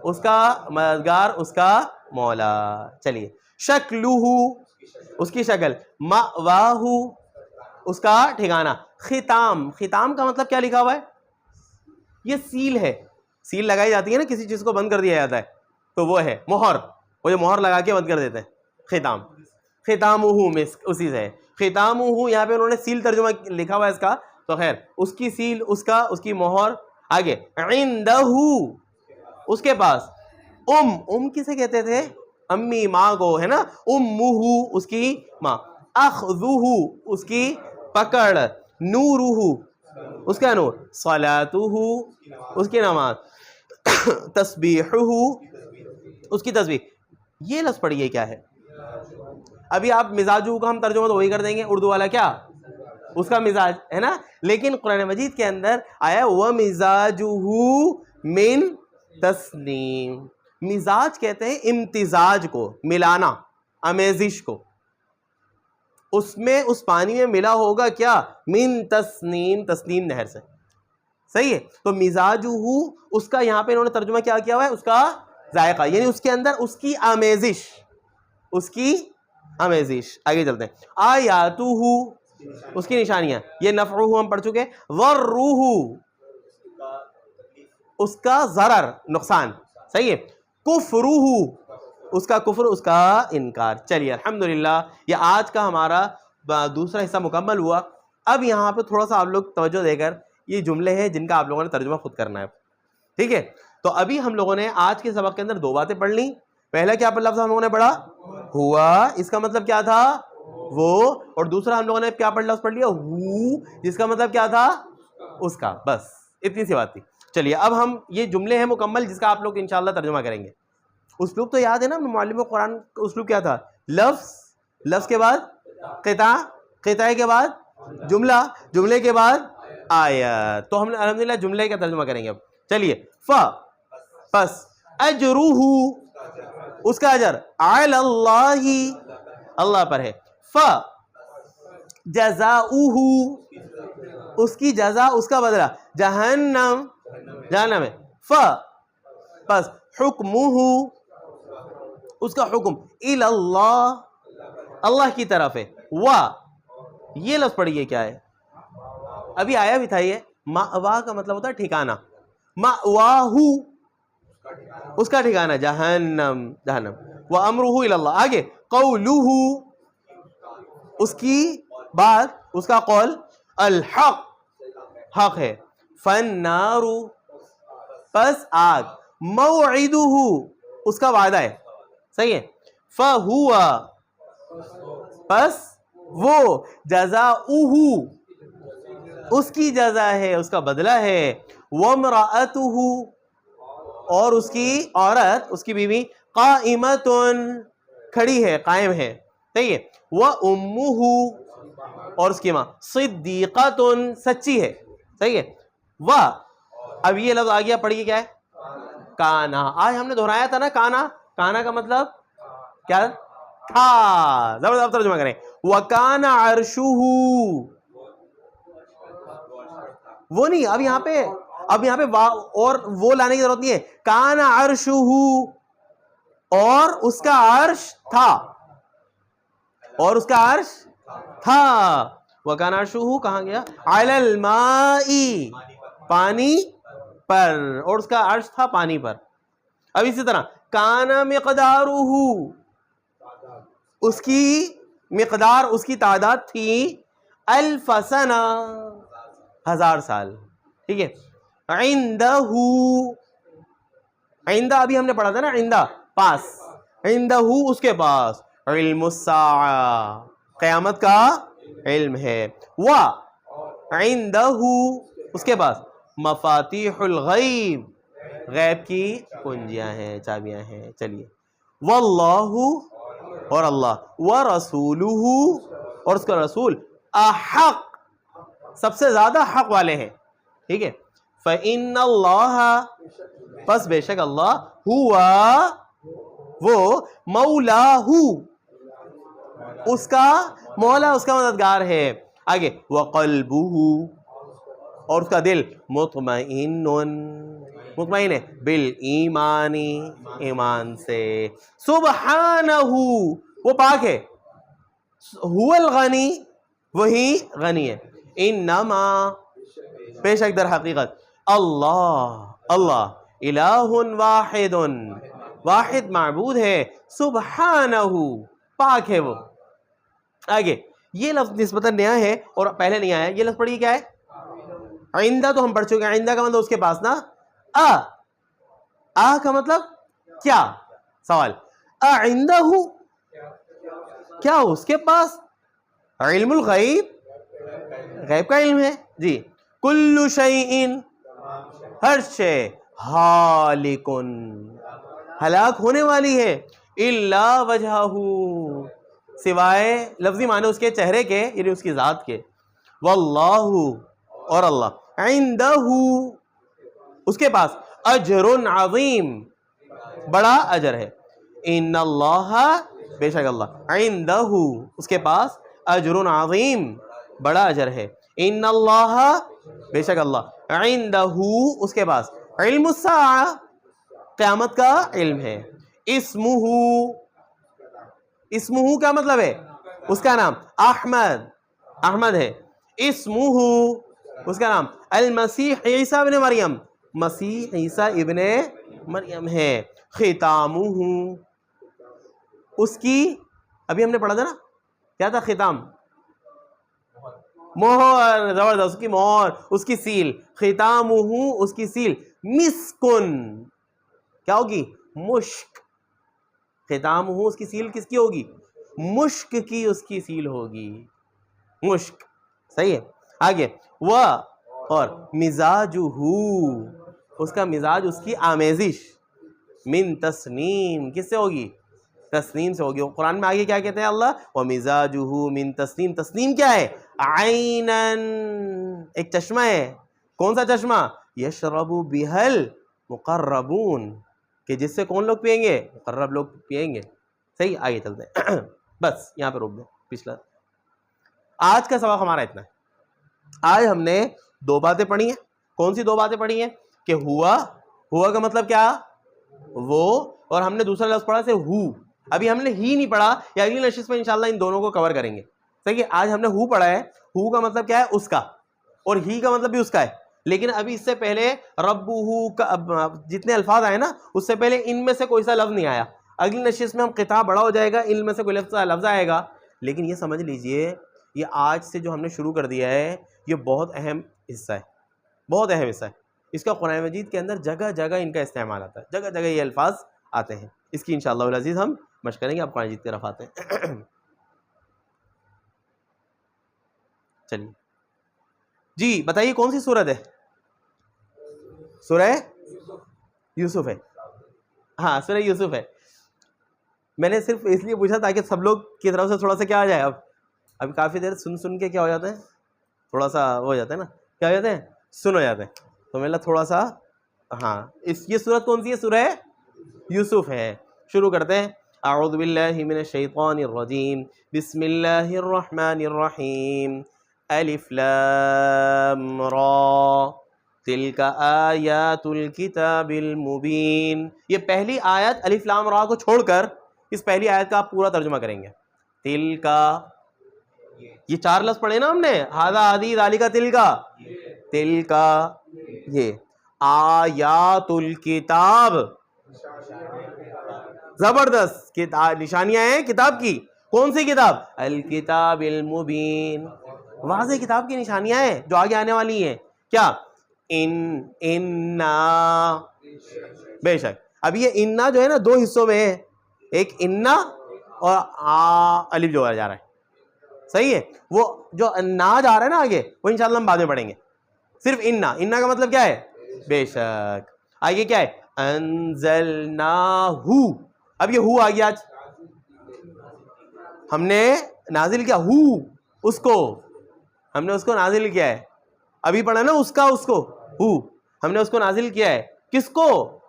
اس کا مددگار, اس کا مولا. چلیے. شکلہ، اس کی شکل. مأواہ، اس کا ٹھکانہ. ختام, ختام کا مطلب کیا لکھا ہوا ہے؟ یہ سیل ہے. سیل لگائی جاتی ہے نا, کسی چیز کو بند کر دیا جاتا ہے, تو وہ ہے مہر. وہ جو مہر لگا کے بند کر دیتے ہیں, ختام. ختامہ میں اسی سے ہے. ختامہ, یہاں پہ انہوں نے سیل ترجمہ لکھا ہوا ہے اس کا, تو خیر اس کی سیل, اس کا, اس کی مہر. آگے. عندہ, اس کے پاس. ام کسے کہتے تھے؟ امی, ماں کو, ہے نا. امہ, اس کی ماں. اخذہ, اس کی پکڑ. نورہ, اس کا نور. صلاتہ, اس کی نماز. تسبیحہ, اس کی تسبیح. یہ لفظ پڑھیے کیا ہے. ابھی آپ مزاجہ کا ہم ترجمہ تو وہی کر دیں گے, اردو والا کیا, اس کا مزاج, ہے نا. لیکن قرآن مجید کے اندر آیا وَمِزَاجُهُ مِن تسنیم. مزاج کہتے ہیں امتزاج کو, ملانا, امیزش کو. اس میں, اس پانی میں ملا ہوگا کیا؟ من تسنیم, تسنیم نہر سے. صحیح ہے. تو مزاجہ, اس کا یہاں پہ انہوں نے ترجمہ کیا کیا ہوا ہے؟ اس کا ذائقہ, یعنی اس کے اندر اس کی آمیزش, اس کی آمیزش. آگے چلتے ہیں. آیاتہ, اس کی نشانیاں. یہ نفعہ ہم پڑھ چکے. ضرہ, اس کا ضرر, نقصان. صحیح ہے. کفرہ, اس کا کفر, اس کا انکار. چلیے الحمدللہ, یہ آج کا ہمارا دوسرا حصہ مکمل ہوا. اب یہاں پہ تھوڑا سا آپ لوگ توجہ دے کر, یہ جملے ہیں جن کا آپ لوگوں نے ترجمہ خود کرنا ہے. ٹھیک ہے. تو ابھی ہم لوگوں نے آج کے سبق کے اندر دو باتیں پڑھ لیں. پہلا کیا لفظ ہم لوگوں نے پڑھا؟ ہوا اس کا مطلب کیا تھا وہ, اور دوسرا ہم لوگوں نے کیا لفظ پڑھ لیا ہو جس کا مطلب کیا تھا اس کا. بس اتنی سی بات تھی. چلیے اب ہم یہ جملے ہیں مکمل جس کا آپ لوگ انشاءاللہ ترجمہ کریں گے. اسلوب تو یاد ہے نا معلم قرآن کا اسلوب کیا تھا؟ لفظ کے بعد قطع, قطع کے بعد جملہ, جملے کے بعد آیت. تو ہم الحمدللہ جملے کا ترجمہ کریں گے اب. چلیے پس اجروہ اس کا اجر علی اللہ اللہ پر ہے. جزاؤہ اس کی جزا اس کا بدلہ جہنم جہنم ہے. پس حکمہ اس کا حکم الی اللہ اللہ کی طرف ہے. یہ لفظ پڑھیے کیا ہے, ابھی آیا بھی تھا یہ. مأوا کا مطلب ہوتا ہے ٹھکانہ, مأواہ اس کا ٹھکانہ جہنم جہنم. وامرہ الی اللہ. آگے قولہ اس کی بات اس کا قول الحق حق ہے. فالنار پس آگ, موعدہ اس کا وعدہ ہے. صحیح ہے. فہو پس وہ, جزاؤہ اس کی جزا ہے اس کا بدلہ ہے. وامرأتہ اور اس کی عورت اس کی بیوی قائمۃ کھڑی ہے قائم ہے. صحیح ہے. وامہ اور اس کی ماں صدیقۃ سچی ہے. صحیح ہے. اب یہ لفظ آ گیا, پڑھیے کیا ہے کانا. آج ہم نے دہرایا تھا نا کانا, کانا کا مطلب کیا تھا, زبردست ترجمہ کریں. وَكَانَ عَرْشُهُ وہ نہیں, اب یہاں پہ اور وہ لانے کی ضرورت نہیں ہے. کان عرشہ اور اس کا عرش تھا, اور اس کا عرش تھا. وکان عرشہ کہاں گیا؟ علی الماء پانی پر, اور اس کا عرش تھا پانی پر. اب اسی طرح کان مقدارہ اس کی مقدار اس کی تعداد تھی الف سنہ 1000 سال. ٹھیک ہے. عندہ عندہ ابھی ہم نے پڑھا تھا نا, عندہ پاس, عندہ اس کے پاس علم الساعہ قیامت کا علم ہے. عندہ اس کے پاس مفاتیح الغیب غیب کی کنجیاں ہیں چابیاں ہیں. چلیے. واللہ اور اللہ ورسولہ اور اس کا رسول احق سب سے زیادہ حق والے ہیں. ٹھیک ہے. فإن اللہ پس بے شک اللہ ہوا وہ مولاہ اس کا مولا اس کا مددگار ہے. آگے وقلبہ اور اس کا دل مطمئن مطمئن ہے بالایمان ایمان سے. سبحانہ وہ پاک ہے. هو الغنی وہی غنی ہے. انما بے شک در حقیقت اللہ اللہ الہ واحد واحد معبود ہے. سبحانہ پاک ہے وہ. آگے یہ لفظ نسبتاً نیا ہے اور پہلے نہیں آیا. یہ لفظ پڑھیے کیا ہے؟ عندہ تو ہم پڑھ چکے ہیں. عندہ کا مطلب اس کے پاس نا. کا مطلب کیا؟ سوال. عندہ کیا اس کے پاس علم الغیب غیب کا علم ہے. جی. کل شیء ہر شے ہالکن ہلاک ہونے والی ہے. الا وجہہ سوائے لفظی معنی اس کے چہرے کے یعنی اس کی ذات کے. واللہ اور اللہ عندہ اس کے پاس اجر عظیم بڑا اجر ہے. ان اللہ بے شک اللہ عندہ اس کے پاس اجر عظیم بڑا اجر ہے. ان اللہ بے شک اللہ عندہ اس کے پاس علم الساعہ قیامت کا علم ہے. اسمہ اسمہ کا مطلب ہے اس کا نام احمد احمد ہے. اسمہ اس کا نام المسیح عیسیٰ ابن مریم مسیح عیسیٰ ابن مریم ہے. ختامہ اس کی ابھی ہم نے پڑھا تھا نا کیا تھا ختام مہر. زبردست. اس کی مہر اس کی سیل. ختامہ اس کی سیل مسکن کیا ہوگی؟ مشک. ختام ہو اس کی سیل کس کی ہوگی؟ مشک کی اس کی سیل ہوگی، مشک. صحیح ہے. آگے و اور مزاجہ، اس کا مزاج، اس کی آمیزش من تسنیم، کس سے ہوگی؟ تسنیم سے ہوگی. قرآن میں آگے کیا کہتے ہیں اللہ؟ وَمِزَاجُهُ مِن تسنیم. تسنیم کیا ہے؟ عینن، ایک چشمہ ہے. کون سا چشمہ؟ یشرب بہل مقربون، کہ جس سے کون لوگ پئیں گے؟ مقرب لوگ پئیں گے. صحیح. آگے چلتے ہیں. بس یہاں پہ روک دیں. پچھلا آج کا سبق ہمارا اتنا ہے. آج ہم نے دو باتیں پڑھی ہیں. کون سی دو باتیں پڑھی ہیں؟ کہ ہوا کا مطلب کیا؟ وہ. اور ہم نے دوسرا لفظ پڑھا سے ہو. ابھی ہم نے ہی نہیں پڑھا، یا اگلی نشست میں انشاءاللہ ان دونوں کو کور کریں گے. صحیح ہے. آج ہم نے ہو پڑھا ہے. ہو کا مطلب کیا ہے؟ اس کا. اور ہی کا مطلب بھی اس کا ہے. لیکن ابھی اس سے پہلے ربہ کا جتنے الفاظ آئے نا، اس سے پہلے ان میں سے کوئی سا لفظ نہیں آیا. اگلی نشست میں ہم قطع بڑا ہو جائے گا، ان میں سے کوئی لفظ آئے گا. لیکن یہ سمجھ لیجئے، یہ آج سے جو ہم نے شروع کر دیا ہے، یہ بہت اہم حصہ ہے، بہت اہم حصہ ہے. اس کا قرآن مجید کے اندر جگہ جگہ ان کا استعمال آتا ہے، جگہ جگہ یہ الفاظ آتے ہیں. اس کی انشاءاللہ العزیز ہم مشق کریں گے. آپ قرآن مجید کی طرف آتے ہیں. چلیے جی بتائیے کون سی سورت ہے؟ سورہ یوسف ہے. ہاں سورہ یوسف ہے. میں نے صرف اس لیے پوچھا تاکہ سب لوگ کی طرف سے تھوڑا سا کیا آ جائے. اب کافی دیر سن کے کیا ہو جاتا ہے، تھوڑا سا وہ ہو جاتا ہے نا، کیا ہو جاتے ہیں، سن ہو جاتے ہیں. تو میں تھوڑا سا ہاں یہ سورت کون سی ہے؟ سورہ یوسف ہے. شروع کرتے ہیں. اعوذ باللہ من الشیطان الرجیم، بسم اللہ الرحمن الرحیم. الف لام را تلک آیات الکتاب المبین. یہ پہلی آیت الف لام را کو چھوڑ کر اس پہلی آیت کا آپ پورا ترجمہ کریں گے. تلکا، یہ چار لفظ پڑھے نا ہم نے، ھذا ھذی ذالک تلکا، تلکا یہ آیات الکتاب، زبردست. نشانیاں ہیں کتاب کی. کون سی کتاب؟ الکتاب المبین، واضح کتاب کی نشانیاں ہیں جو آگے آنے والی ہیں. کیا؟ انا، بے شک. اب یہ انا جو ہے نا دو حصوں میں ہے، ایک انا اور الف جو جا رہا ہے. صحیح ہے. وہ جو نا جا رہا ہے نا آگے، وہ انشاءاللہ ہم بعد میں پڑھیں گے. صرف انا کا مطلب کیا ہے؟ بے شک. آگے کیا ہے؟ انزلناہ. اب یہ ہو آ گیا. آج ہم نے نازل کیا ہو، اس کو ہم نے اس کو نازل کیا ہے. ابھی پڑھا نا اس کو ہو، ہم نے اس کو نازل کیا ہے. کس کو؟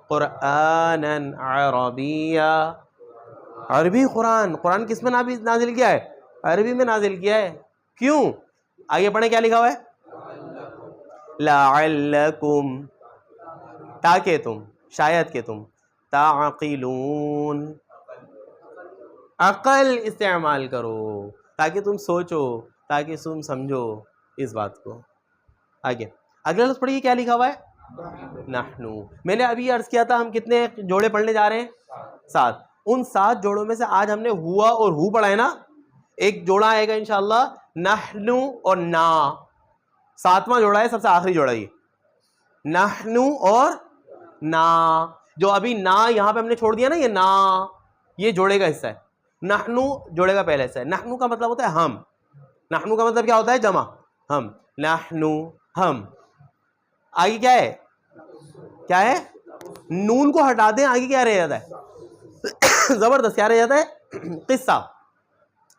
قرآنا عربیہ، عربی قرآن. قرآن کس میں نازل کیا ہے؟ عربی میں نازل کیا ہے. کیوں؟ آگے پڑھیں کیا لکھا ہوا ہے؟ لعلکم، تاکہ تم، شاید کہ تم، تعقلون، عقل استعمال کرو، تاکہ تم سوچو، تاکہ تم سمجھو اس بات کو. آگے اگلا لفظ پڑھیے کیا لکھا ہوا ہے؟ نحنو. میں نے ابھی عرض کیا تھا ہم کتنے جوڑے پڑھنے جا رہے ہیں؟ 7. ان 7 جوڑوں میں سے آج ہم نے ہوا اور ہو پڑھا ہے نا. ایک جوڑا آئے گا انشاءاللہ نحنو اور نا. 7واں جوڑا ہے، سب سے آخری جوڑا یہ نحنو اور نا. جو ابھی نا یہاں پہ ہم نے چھوڑ دیا نا، یہ نا یہ جوڑے کا حصہ ہے. نحنو جوڑے کا پہلا حصہ ہے. نحنو کا مطلب ہوتا ہے ہم. نحنو کا مطلب کیا ہوتا ہے؟ جمع. ہم، نحنو ہم. آگے کیا ہے؟ کیا ہے؟ نون کو ہٹا دیں، آگے کیا رہ جاتا ہے؟ زبردست. کیا رہ جاتا ہے؟ قصہ.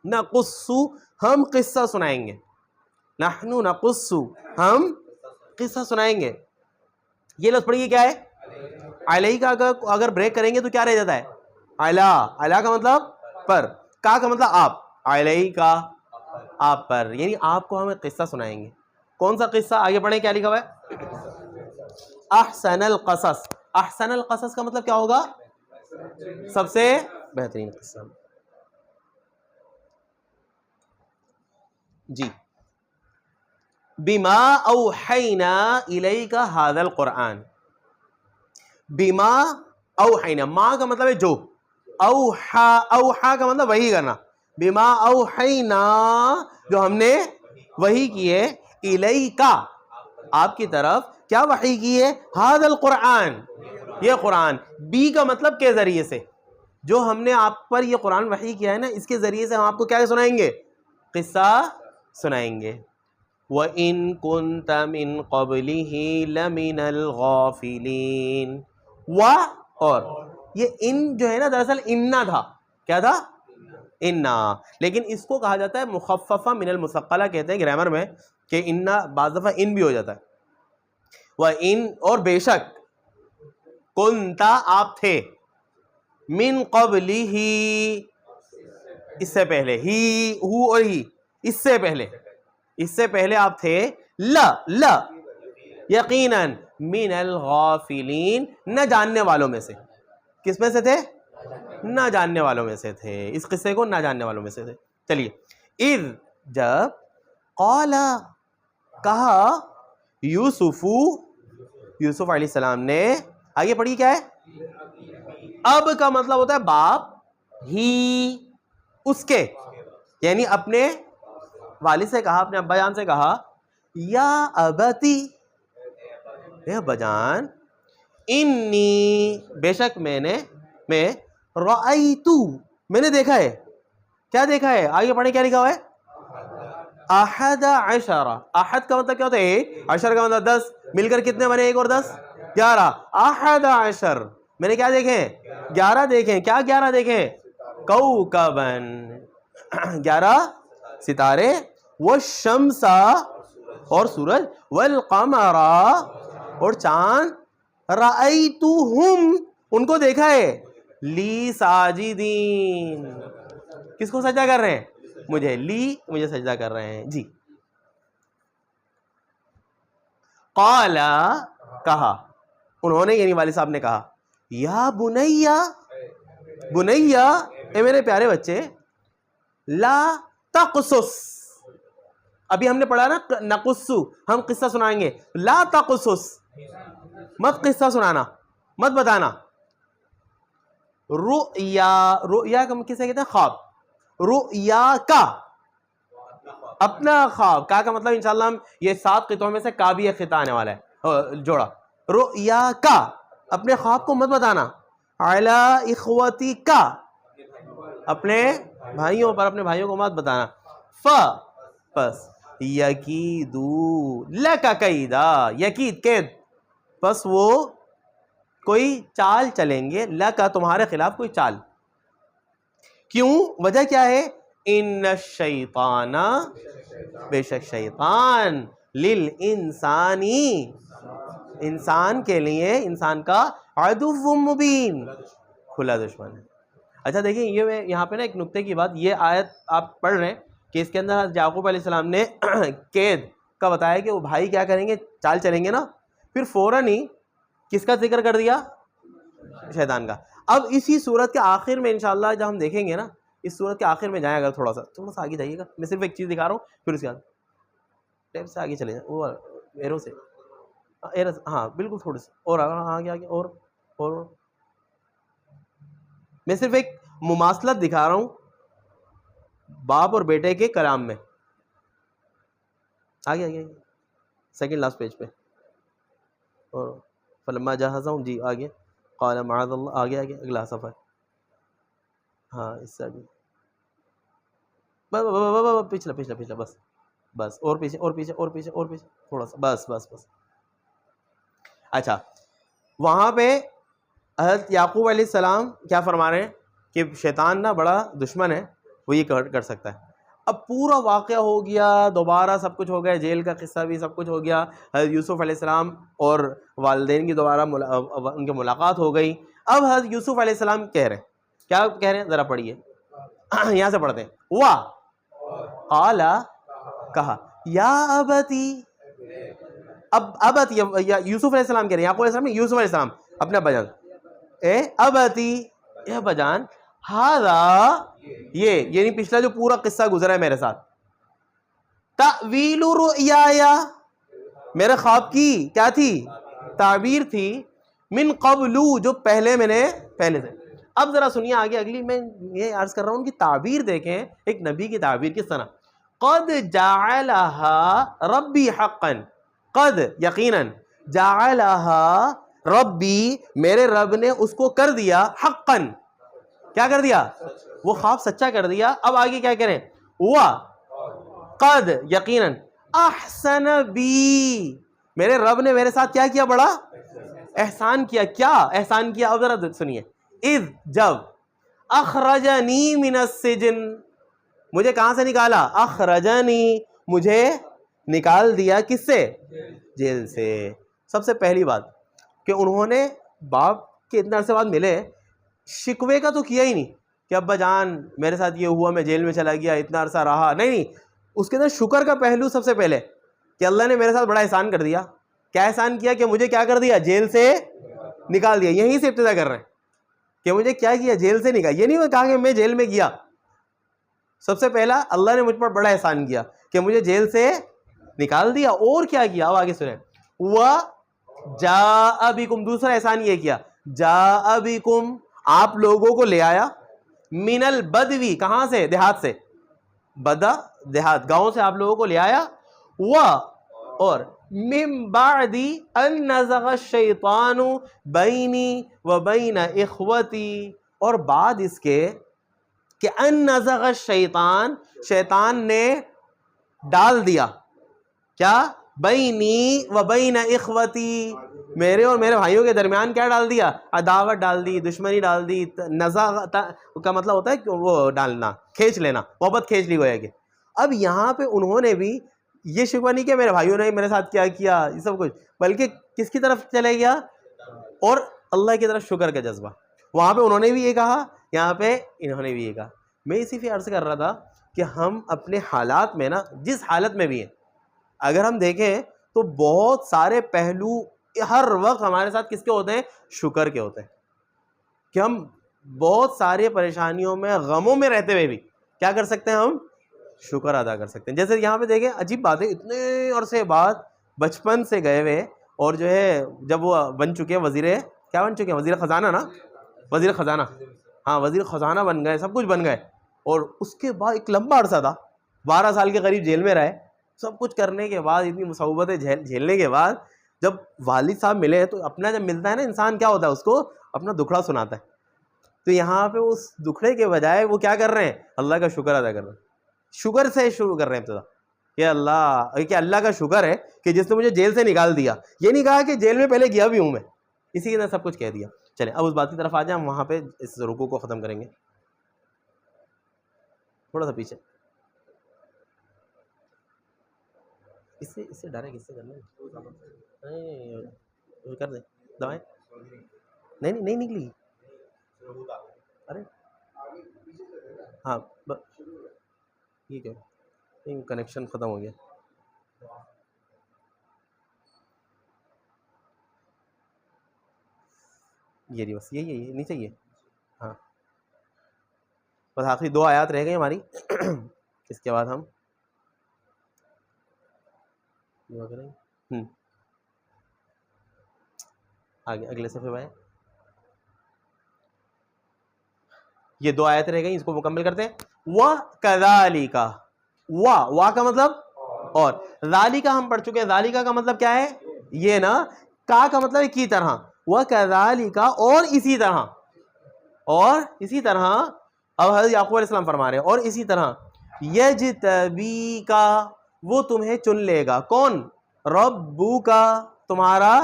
نقصو، ہم قصہ سنائیں گے. نحنو نقصو، ہم قصہ سنائیں گے. یہ لفظ پڑھیے کیا ہے؟ علیہ کا اگر بریک کریں گے تو کیا رہ جاتا ہے؟ علا. علا کا مطلب پر، کا مطلب آپ. علیہ کا آپ پر، یعنی آپ کو ہمیں قصہ سنائیں گے. کون سا قصہ؟ آگے پڑھیں کیا لکھا ہوا ہے؟ احسن القصص. احسن القصص کا مطلب کیا ہوگا؟ سب سے بہترین قصہ. جی. بما اوحینا الیک ھذا القرآن. بما اوحینا، ما کا مطلب ہے جو، اوحا، اوحا کا مطلب وحی کرنا. بما اوحینا، جو ہم نے وحی کی ہے، الیک آپ کی طرف. کیا وحی کی ہے؟ ھذا القرآن، یہ قرآن. بی کا مطلب کے ذریعے سے. جو ہم نے آپ پر یہ قرآن وحی کیا ہے نا، اس کے ذریعے سے ہم آپ کو کیا سنائیں گے؟ قصہ سنائیں گے. وَإِن كُنْتَ مِن قَبْلِهِ لَمِنَ الْغَافِلِينَ. اور یہ ان جو ہے نا دراصل اننا تھا. کیا تھا؟ اننا. لیکن اس کو کہا جاتا ہے مخففہ من المثقلہ کہتے ہیں گرامر میں، کہ اننا بعض دفعہ ان بھی ہو جاتا ہے. وَإِن اور بے شک، کنتا آپ تھے، من قبلہ اس سے پہلے، ہی ہو اور ہی اس سے پہلے آپ تھے، لا یقیناً من الغافلین نہ جاننے والوں میں سے. کس میں سے تھے؟ نہ جاننے والوں میں سے تھے. اس قصے کو نہ جاننے والوں میں سے تھے. چلیے، اذ جب، قال کہا، یوسف علیہ السلام نے. آگے پڑھی کیا ہے؟ اب کا مطلب ہوتا ہے باپ، ہی اس کے، یعنی اپنے والد سے کہا، اپنے ابا جان سے کہا، یا ابتی اے ابا جان، انی بے شک میں رأیتو میں نے دیکھا ہے. کیا دیکھا ہے؟ آگے پڑھیں کیا لکھا ہوا ہے؟ احد عشر. احد کا مطلب کیا ہوتا ہے؟ ایک. عشر کا مطلب 10. مل کر کتنے بنے؟ 1 اور 10 11. احد عشر میں نے کیا دیکھے؟ 11 دیکھے. کیا 11 دیکھے؟ کوکبن 11 ستارے، والشمس اور سورج، والقمر اور چاند، رأیتہم ان کو دیکھا ہے، لی ساجدین کس کو سجدہ کر رہے ہیں؟ مجھے. مجھے سجدہ کر رہے ہیں. جی. قال کہا انہوں نے، یعنی والد صاحب نے کہا، یا بنیا اے میرے پیارے بچے، لا تقصص. ابھی ہم نے پڑھا نا نقصو، ہم قصہ سنائیں گے. لا تقصص مت قصہ سنانا، مت بتانا. رؤیا کا کسے کہتے ہیں؟ خواب. رؤیا کا اپنا خواب. کا مطلب انشاءاللہ ہم یہ 7 قطعوں میں سے کا بھی ایک خطہ آنے والا ہے جوڑا. رؤیا کا اپنے خواب کو مت بتانا. علی اخوتی کا اپنے بھائیوں پر، اپنے بھائیوں کو مت بتانا. پس یکیدو لکا کیدا، یکید قید، پس وہ کوئی چال چلیں گے، لکا تمہارے خلاف کوئی چال. کیوں؟ وجہ کیا ہے؟ ان الشیطان بے شک شیطان، للانسانی انسان کے لیے، انسان کا، عدو مبین کھلا دشمن ہے. اچھا دیکھیں، یہ یہاں پہ نا ایک نکتے کی بات، یہ آیت آپ پڑھ رہے ہیں کہ اس کے اندر حضرت یعقوب علیہ السلام نے قید کا بتایا کہ وہ بھائی کیا کریں گے؟ چال چلیں گے نا. پھر فوراً ہی کس کا ذکر کر دیا؟ شیطان کا. اب اسی صورت کے آخر میں انشاءاللہ جب ہم دیکھیں گے نا، اس صورت کے آخر میں جائیں، اگر تھوڑا سا آگے جائیے گا، میں صرف ایک چیز دکھا رہا ہوں، پھر اس کے بعد ٹیپ سے آگے چلے جائیں، وہ ایرو سے، ہاں بالکل تھوڑے سے اور آگے اور میں صرف ایک مماثلت دکھا رہا ہوں باپ اور بیٹے کے کلام میں. آگے سیکنڈ لاسٹ پیج پہ، اور فلما جہزہم، جی آگے، قال معاذ اللہ، آگے اگلا صفحہ، ہاں اس سے آگے، پچھلا بس اور پیچھے تھوڑا سا، بس. اچھا، وہاں پہ حضرت یعقوب علیہ السلام کیا فرما رہے ہیں کہ شیطان نا بڑا دشمن ہے، وہ یہ کر سکتا ہے. اب پورا واقعہ ہو گیا، دوبارہ سب کچھ ہو گیا، جیل کا قصہ بھی سب کچھ ہو گیا. حضرت یوسف علیہ السلام اور والدین کی دوبارہ ان کی ملاقات ہو گئی. اب حضرت یوسف علیہ السلام کہہ رہے ہیں، کیا کہہ رہے ہیں؟ ذرا پڑھیے، یہاں سے پڑھتے ہیں. قال کہا، یا ابتی. اب ابتی یوسف علیہ السلام کہہ رہے ہیں، یعقوب علیہ السلام نے، یوسف علیہ السلام اپنے ابا جان، اے ابتی اے ابا جان، ہذا یہ، یعنی پچھلا جو پورا قصہ گزرا ہے میرے ساتھ، تأویل رؤیایا میرے خواب کی کیا تھی؟ تعبیر تھی، من قبلو جو پہلے سے. اب ذرا سنیے آگے، اگلی میں یہ عرض کر رہا ہوں کہ تعبیر دیکھیں ایک نبی کی تعبیر کس طرح. قد جعلها ربی حقا، قد یقیناً، جعلها ربی میرے رب نے اس کو کر دیا، حقا کیا کر دیا؟ وہ خواب سچا کر دیا. اب آگے کیا کریں؟ قد یقیناً احسن بی میرے رب نے میرے ساتھ کیا کیا؟ بڑا احسان کیا. کیا احسان کیا؟ اب ذرا سنیے. اذ جب اخرجنی من السجن مجھے کہاں سے نکالا؟ اخرجنی مجھے نکال دیا. کس سے؟ جیل سے. سب سے پہلی بات کہ انہوں نے باپ کے اتنے عرصے بعد ملے, شکوے کا تو کیا ہی نہیں کہ ابا جان میرے ساتھ یہ ہوا, میں جیل میں چلا گیا, اتنا عرصہ رہا. نہیں, اس کے اندر شکر کا پہلو سب سے پہلے کہ اللہ نے میرے ساتھ بڑا احسان کر دیا. کیا احسان کیا؟ کہ مجھے کیا کر دیا؟ جیل سے نکال دیا. یہیں سے ابتدا کر رہے ہیں کہ مجھے کیا کیا؟ جیل سے نکال. یہ نہیں کہا کہ میں جیل میں گیا. سب سے پہلا اللہ نے مجھ پر بڑا احسان کیا کہ مجھے جیل سے نکال دیا. اور کیا کیا؟ اب آگے سنیں. وَجَاءَ بِكُمْ دوسرا احسان یہ کیا, جَاءَ بِكُمْ آپ لوگوں کو لے آیا, من البدوی کہاں سے؟ دیہات سے. بدا دیہات, گاؤں سے آپ لوگوں کو لے آیا. اور من بعد ان نزغ الشیطان بینی و بین اخوتی اور بعد اس کے کہ ان نزغ الشیطان شیطان نے ڈال دیا. کیا؟ بینی و بین اخوتی میرے اور میرے بھائیوں کے درمیان کیا ڈال دیا؟ عداوت ڈال دی, دشمنی ڈال دی. نزغ کا مطلب ہوتا ہے کہ وہ ڈالنا, کھینچ لینا, محبت کھینچ لی گویا کہ. اب یہاں پہ انہوں نے بھی یہ شکوہ نہیں کہ میرے بھائیوں نے میرے ساتھ کیا کیا یہ سب کچھ, بلکہ کس کی طرف چلے گیا؟ اور اللہ کی طرف شکر کا جذبہ. وہاں پہ انہوں نے بھی یہ کہا, یہاں پہ انہوں نے بھی یہ کہا. میں اسی پہ عرض کر رہا تھا کہ ہم اپنے حالات میں نا, جس حالت میں بھی ہیں, اگر ہم دیکھیں تو بہت سارے پہلو ہر وقت ہمارے ساتھ کس کے ہوتے ہیں؟ شکر کے ہوتے ہیں. کہ ہم بہت سارے پریشانیوں میں, غموں میں رہتے ہوئے بھی کیا کر سکتے ہیں؟ ہم شکر ادا کر سکتے ہیں. جیسے یہاں پہ دیکھیں, عجیب بات ہے, اتنے عرصے بعد بچپن سے گئے ہوئے اور جو ہے جب وہ بن چکے ہیں وزیر, کیا بن چکے ہیں؟ وزیر خزانہ نا, وزیر خزانہ, ہاں وزیر خزانہ بن گئے, سب کچھ بن گئے. اور اس کے بعد ایک لمبا عرصہ تھا, 12 سال کے قریب جیل میں رہے. سب کچھ کرنے کے بعد, اتنی مصیبتیں جھیلنے کے بعد جب والد صاحب ملے تو اپنا جب ملتا ہے نا انسان, کیا ہوتا ہے؟ اس کو اپنا دکھڑا سناتا ہے. تو یہاں پہ اس دکھڑے کے بجائے وہ کیا کر رہے ہیں؟ اللہ کا شکر ادا کر رہے ہیں. شکر سے شروع کر رہے ہیں ابتدا کہ اللہ کا شکر ہے کہ جس نے مجھے جیل سے نکال دیا. یہ نہیں کہا کہ جیل میں پہلے گیا بھی ہوں میں, اسی کے اندر سب کچھ کہہ دیا. چلیں اب اس بات کی طرف آ جائیں, ہم وہاں پہ اس رکوع کو ختم کریں گے. تھوڑا سا پیچھے, اس سے ڈائریکٹ اس سے کرنا ہے, کر دیں دوائیں. نہیں نکلی. ارے ہاں ٹھیک ہے, نہیں کنیکشن ختم ہو گیا. یہ نہیں, بس یہی ہے, نہیں چاہیے. ہاں بس آخری 2 آیات رہ گئی ہماری. اس کے بعد ہم آگے اگلے صفحے پہ یہ 2 آیتیں رہ گئی, اس کو مکمل کرتے ہیں. وَكَذَلِكَ وا کا مطلب اور, ذَلِكَ ہم پڑھ چکے ہیں. ذَلِكَ کا مطلب کیا ہے؟ یہ نا. کا مطلب ہے کی طرح. وَكَذَلِكَ اور اسی طرح, اور اسی طرح. اب حضرت یعقوب علیہ السلام فرما رہے ہیں اور اسی طرح. یجتبیکا وہ تمہیں چن لے گا. کون؟ ربوکا تمہارا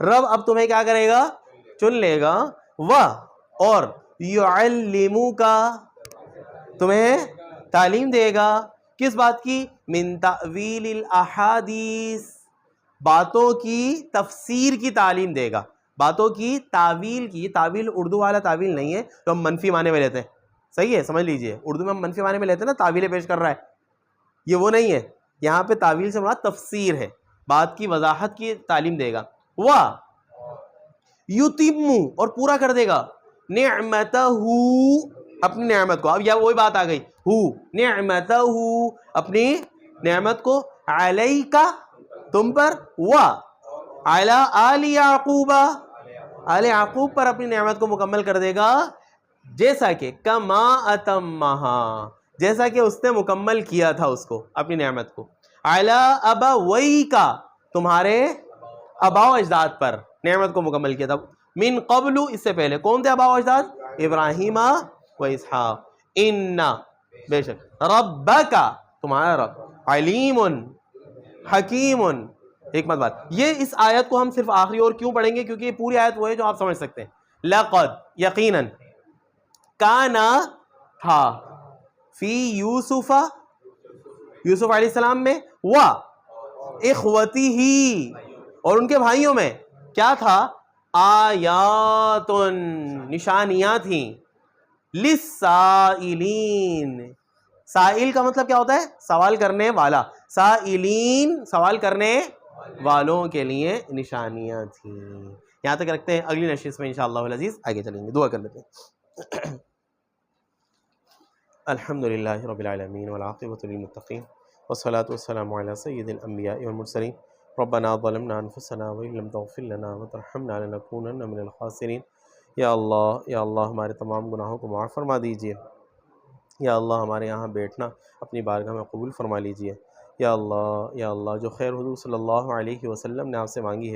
رب اب تمہیں کیا کرے گا؟ چن لے گا. اور یعلموکا تمہیں تعلیم دے گا. کس بات کی؟ من تأویل الاحادیث باتوں کی تفسیر کی تعلیم دے گا. باتوں کی تعویل کی. تعویل اردو والا تعویل نہیں ہے تو ہم منفی معنی میں لیتے ہیں, صحیح ہے سمجھ لیجئے. اردو میں ہم منفی معنی میں لیتے ہیں نا, تعویلیں پیش کر رہا ہے, یہ وہ نہیں ہے. یہاں پہ تعویل سے مراد تفسیر ہے, بات کی وضاحت کی تعلیم دے گا. یتم اور پورا کر دے گا. نعمتہ اپنی نعمت کو. اب یہ وہی بات آ گئی, نعمتہ اپنی نعمت کو, علیکا تم پر, علی آل یعقوب آل یعقوب پر اپنی نعمت کو مکمل کر دے گا. جیسا کہ کما اتمہا جیسا کہ اس نے مکمل کیا تھا اس کو اپنی نعمت کو. علی ابویکا تمہارے آباء و اجداد پر نعمت کو مکمل کیا تھا. من قبل اس سے پہلے کون تھے آباء و اجداد؟ ابراہیم واسحاق ان بے شک ربک تمہارا رب علیم حکیم. حکمت بات. یہ اس آیت کو ہم صرف آخری اور کیوں پڑھیں گے؟ کیونکہ یہ پوری آیت وہ ہے جو آپ سمجھ سکتے ہیں. لقد یقیناً کانا تھا فی یوسف یوسف علیہ السلام میں و اخوتی ہی اور ان کے بھائیوں میں کیا تھا؟ آیات نشانیاں تھیں للسائلین. سائل کا مطلب کیا ہوتا ہے؟ سوال کرنے والا. سائلین سوال کرنے والوں کے لیے نشانیاں تھیں. یہاں تک رکھتے ہیں. اگلی نشست میں انشاءاللہ العزیز آگے چلیں گے. دعا کر لیتے ہیں. الحمدللہ رب العالمین والعاقبۃ للمتقین والصلاة والسلام علی سید الانبیاء والمرسلین. ربنا ظلمنا انفسنا وان لم تغفر لنا وترحمنا لنکونن من الخاسرین. یا اللہ ہمارے تمام گناہوں کو معاف فرما دیجئے. یا اللہ ہمارے یہاں بیٹھنا اپنی بارگاہ میں قبول فرما لیجئے. یا اللہ جو خیر حضور صلی اللہ علیہ وسلم نے آپ سے مانگی ہے